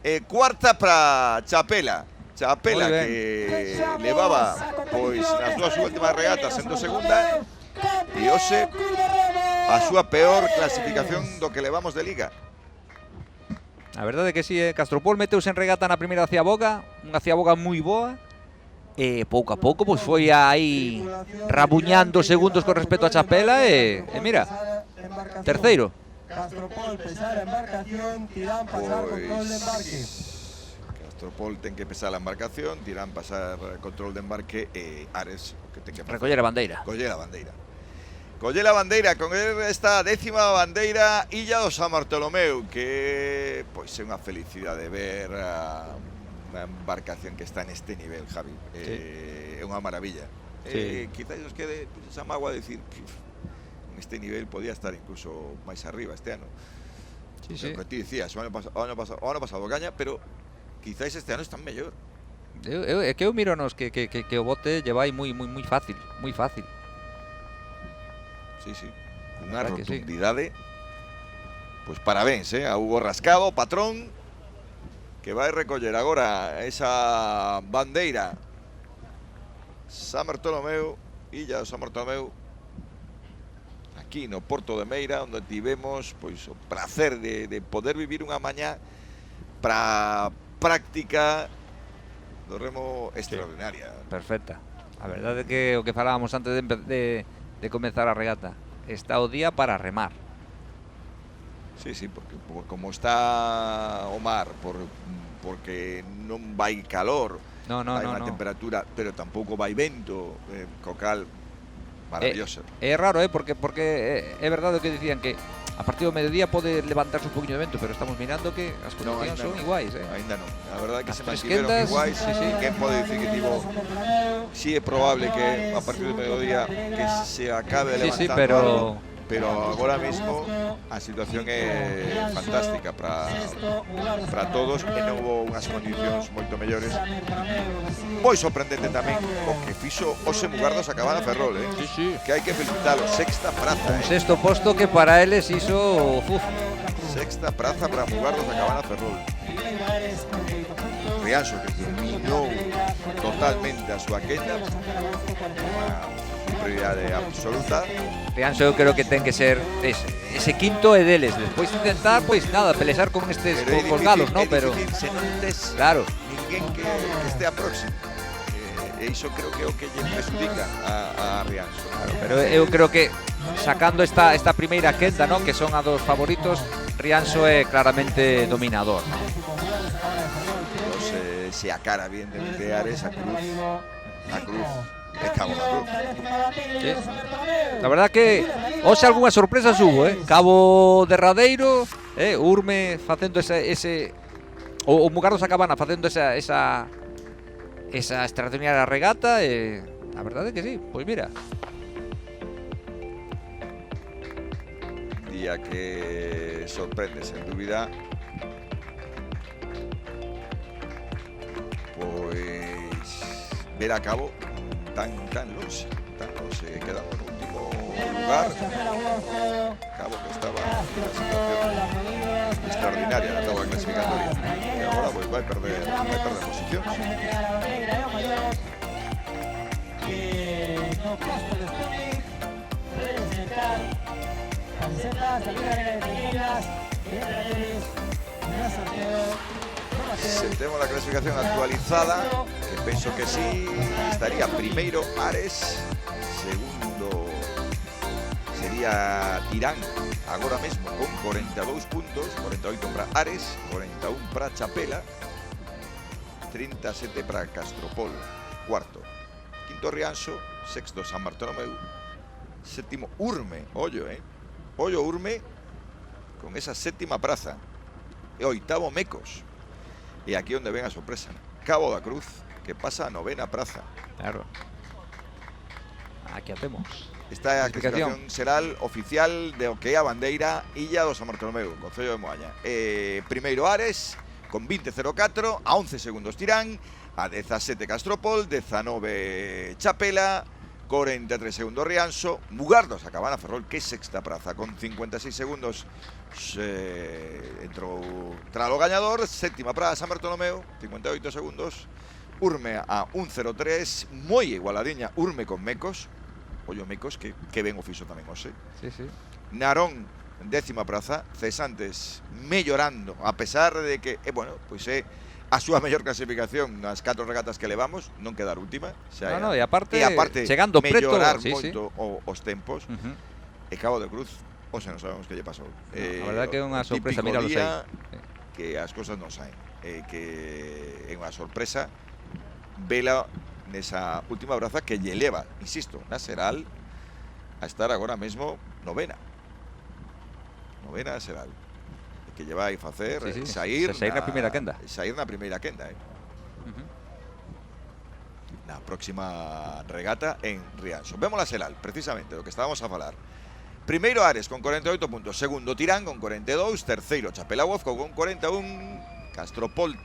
e cuarta para Chapela. Chapela que levaba pois nas 2 últimas regatas sendo segunda e hoxe a súa peor clasificación do que levamos de Liga. A verdade é que sí, Castropol meteuse en regata na primeira ciaboga, unha ciaboga moi boa. E pouco a pouco pois foi aí rabuñando segundos con respecto a Chapela e mira, terceiro. Castropol pesar a embarcación, Tirán pasar control de embarque. Castropol ten que pesar a embarcación, Tirán pasar control de embarque e Ares o que ten que facer. Recoller a bandeira. Coller a bandeira. Coller a bandeira con esta 10ª bandeira Illa do San Bartolomeu, que pois é unha felicidade ver unha embarcación que está neste nivel, Javi. É unha maravilla. Quizás nos quede esa mágoa de decir que neste nivel podía estar incluso máis arriba este ano. Sí. O que ti dicías, o ano pasado gaña, pero quizás este ano están mellor. É que eu miro nos que o bote llevai moi fácil, moi fácil. Sí. Unha rotundidade Pois parabéns, a Hugo Rascado, patrón, que vai recoller agora esa bandeira San Bartolomeu, Illa do San Bartolomeu, aquí no Porto de Meira, onde tivemos pois o placer de poder vivir unha mañá para práctica do remo extraordinaria. Perfecta. A verdade é que o que falábamos antes de comenzar a regata, está o día para remar. Sí, porque como está o mar, porque non vai calor, vai unha temperatura, pero tampouco vai vento, co cal maravilloso. É raro, porque é verdade o que dicían, que a partir do mediodía pode levantarse un poquinho de vento, pero estamos mirando que as condicións son iguais. Ainda non, a verdade é que as se mantiveron iguais. Quen pode dicir que tivo, si é probable que a partir do mediodía que se acabe levantando algo, pero agora mesmo a situación é fantástica para todos e non houve unhas condicións moito mellores. Moi sorprendente tamén o que fixo Ose Mugardos a Cabana Ferrol, que hai que felicitalo, sexta praza. Un sexto posto que para eles iso... Sexta praza para Mugardos a Cabana Ferrol. Rianxo que dominou totalmente a súa quenda, unha prioridade absoluta. Rianxo eu creo que ten que ser ese quinto e deles, despois intentar, pois nada, pelexar con estes colgados, ¿no? Pero se non tes claro, ninguén que estea próximo, e iso creo que é o que lle perjudica a Rianxo. Claro, pero eu creo que sacando esta primeira quenda, ¿no? Que son a dos favoritos, Rianxo é claramente dominador, ¿no? Se a cara bien de Ares, a cruz é Cabo da Cruz. Sí. La verdad que hoxe algunhas sorpresas hubo, Cabo derradeiro, Urme facendo ese o Mugardos a Cabana facendo esa extraordinaria regata, a verdade é que sí, pois mira. Día que sorprende, sen dúbida. Pois ver a Cabo tan longe, quedando no último lugar. Cabo que estaba en una situación extraordinaria na tabla clasificatoria e agora pois vai perder posicións. Se temos a clasificación actualizada, que penso que sí, estaría primeiro Ares, segundo sería Tirán, agora mesmo con 42 puntos, 48 para Ares, 41 para Chapela, 37 para Castropol, cuarto. Quinto Rianxo, sexto San Bartolomeu, séptimo Urme, ollo Urme, con esa séptima praza, e oitavo Mecos. E aquí onde ven a sorpresa, Cabo da Cruz, que pasa a novena praza. Claro. Aquí a temos. Esta é a clasificación xeral oficial de o que é a bandeira Illa do San Bartolomeu, Concello de Moaña. Primeiro Ares, con 20.04, a 11 segundos Tirán, a 17 Castropol, 19 Chapela, 43 segundos Rianxo, Mugardos a Cabana Ferrol, que é sexta praza, con 56 segundos entrou tralo gañador, séptima para San Bartolomeu, 58 segundos, Urme a 1.03, moi igualadiña Urme con Mecos, ollo Mecos, que ben o fixo tamén hoxe. Sí. Narón, décima praza, Cesantes mellorando, a pesar de que, pois é a súa mellor clasificación nas 4 regatas que levamos, non quedar última, e aparte chegando mellorar preto, moito os tempos. E Cabo de Cruz, hoxe non sabemos que lle pasou. A verdade que é unha sorpresa, míralo sei. Que as cousas non saen, que é unha sorpresa vela nesa última praza que lle leva, insisto, na Seral a estar agora mesmo novena Seral, que lle vai facer sair na primeira quenda. Sair na primeira quenda, na próxima regata en Rianxo. Vemos a Seral, precisamente do que estábamos a falar. Primeiro Ares con 48 puntos, segundo Tirán con 42, terceiro Chapela Huazco con 41, Castropol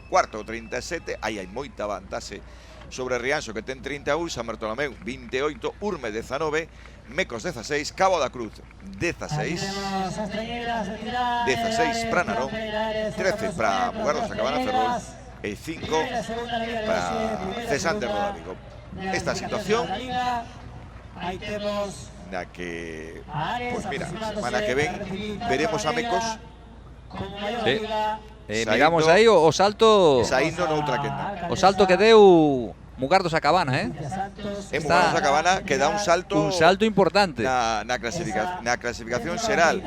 cuarto 37, aí hai moita vantaxe sobre Rianxo que ten 31, San Bartolomeu 28, Urme 19, Mecos 16, Cabo da Cruz 16, 16 para Narón, 13 para Mugardos a Cabana Ferrol e 5 para Cesante Rodrigo. Esta situación na que, pues mira, semana que ven veremos a Mecos Sí. Miramos aí o salto. saindo noutra quenda. O salto que deu Mugardos a Cabana, En Mugardos a Cabana que dá un salto importante. na clasificación xeral.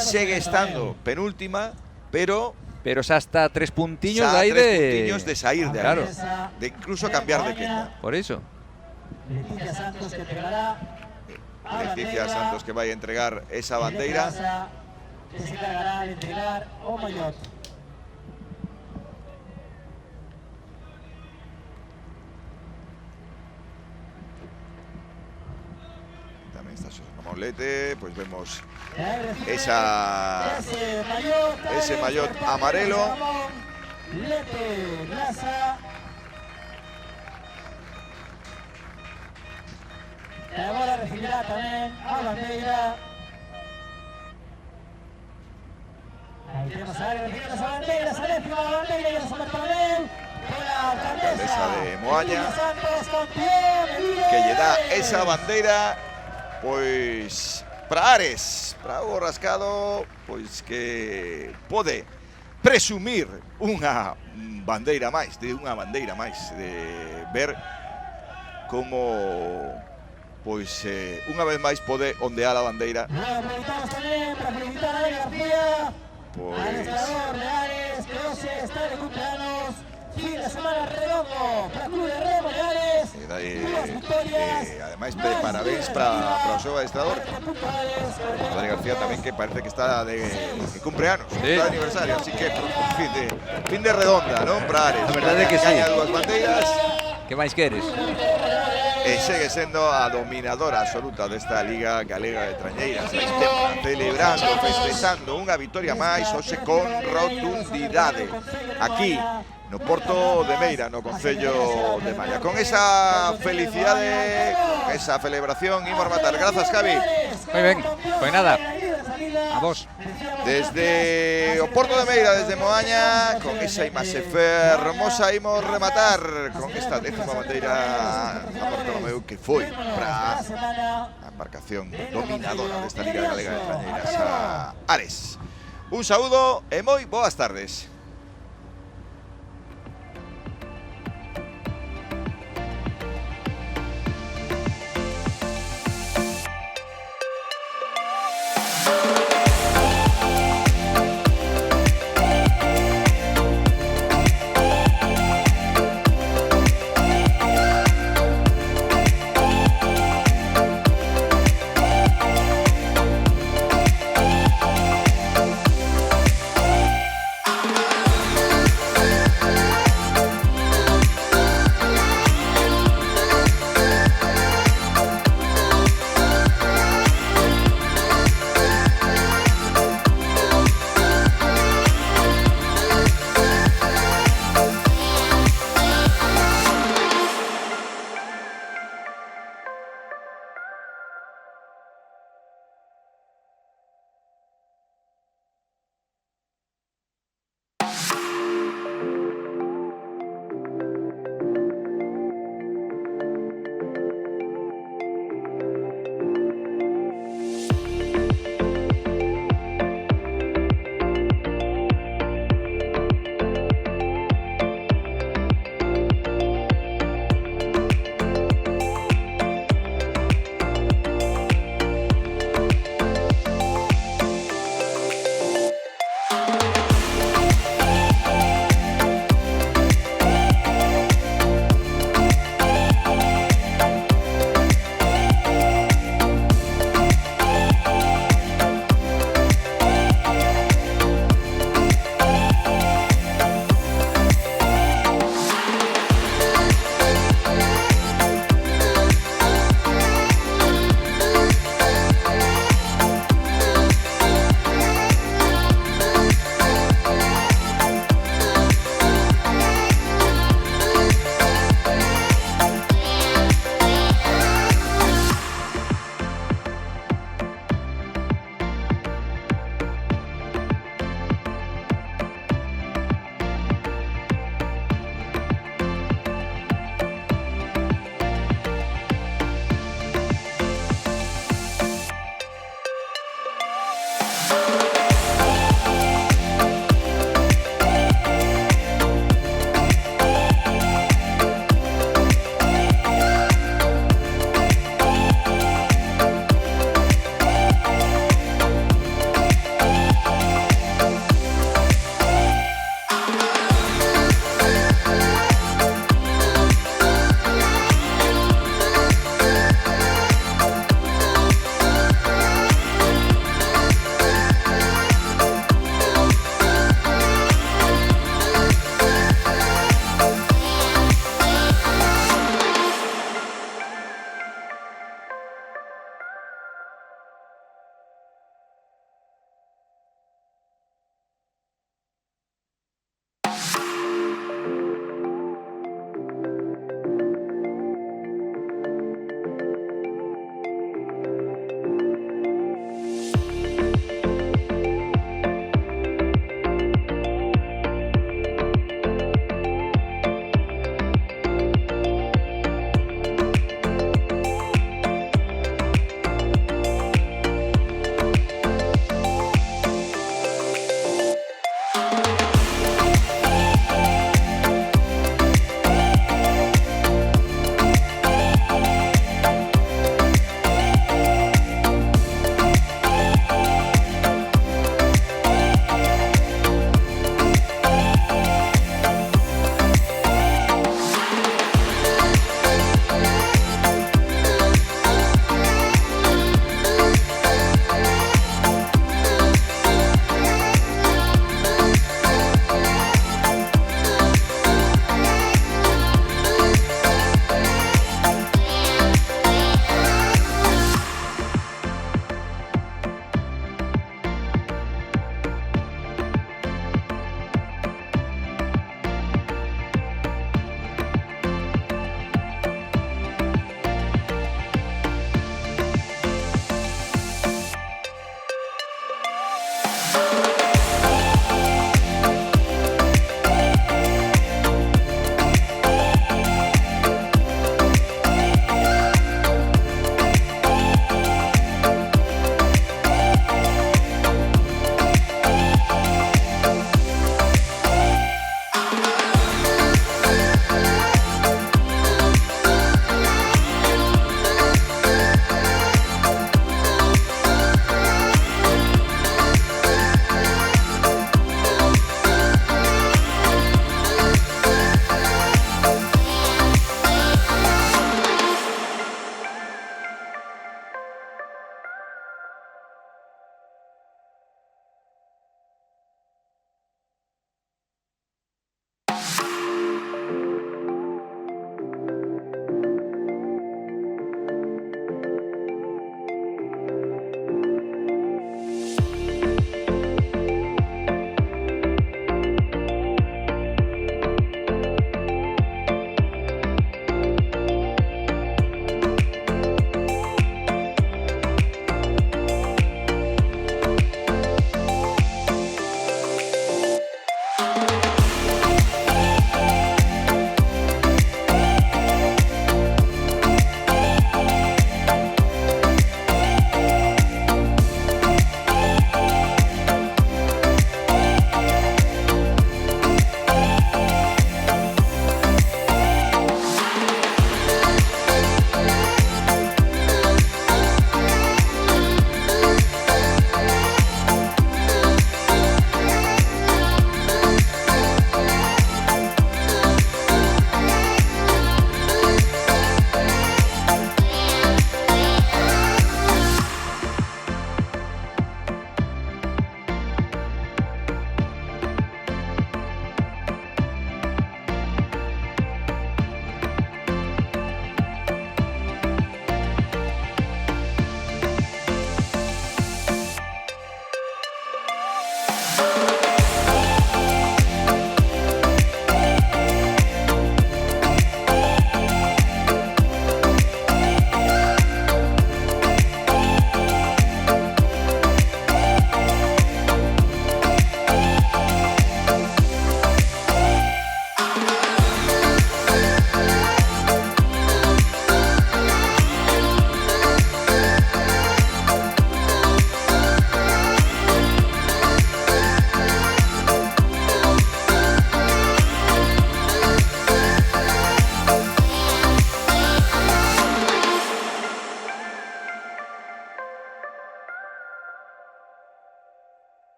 Segue estando penúltima, pero xa está 3 puntiños xa de aí tres puntiños de sair de Claro. aí, de incluso cambiar de quenda. Por iso. Leticia Santos que entregará a Leticia Santos que vai a entregar esa bandeira. que se encargará de entregar o maillot. Tamén está Xosé Ramón Lete, pues vemos Ese ese maillot amarelo. Lete, Grasa. E agora recibirá tamén a bandeira. Aí temos a área, recibimos a bandeira, esa décima bandeira e a San Bartolomeu. Pola Alcaldesa de Moaña, Leticia Santos, campeón, que lle dá esa bandeira, pois para Ares, para o Rascado, pois que pode presumir unha bandeira máis, de ver como pois unha vez máis pode ondear a bandeira. Aproveitamos tamén para felicitar a Dani García, Pois adestrador de Ares, que hoxe está de cumpleanos. Fin de semana redondo para Club de Remo de Ares. Dúas victorias. ademais parabéns para o seu adestrador Dani García tamén, que parece que está de cumpleanos, Sí. está de aniversario, así que fin de redonda, non? Para Ares. A verdade é que sí. Gaña dúas bandeiras. Que máis queres? E segue sendo a dominadora absoluta desta Liga Galega de Trañeiras. Celebrando, festexando unha vitoria máis, hoxe con rotundidade. Aquí, no Porto de Meira, no Concello de Malla. Con esa felicidade, con esa celebración, imos rematar. Grazas, Javi. Moi ben, pois nada. A vos. Desde o Porto de Meira, desde Moaña, con esa imaxe fermosa, imos rematar con esta décima bandeira a Bartolomeu, que foi para a embarcación dominadora desta Liga Galega de Trañeiras, a Ares. Un saúdo e moi boas tardes.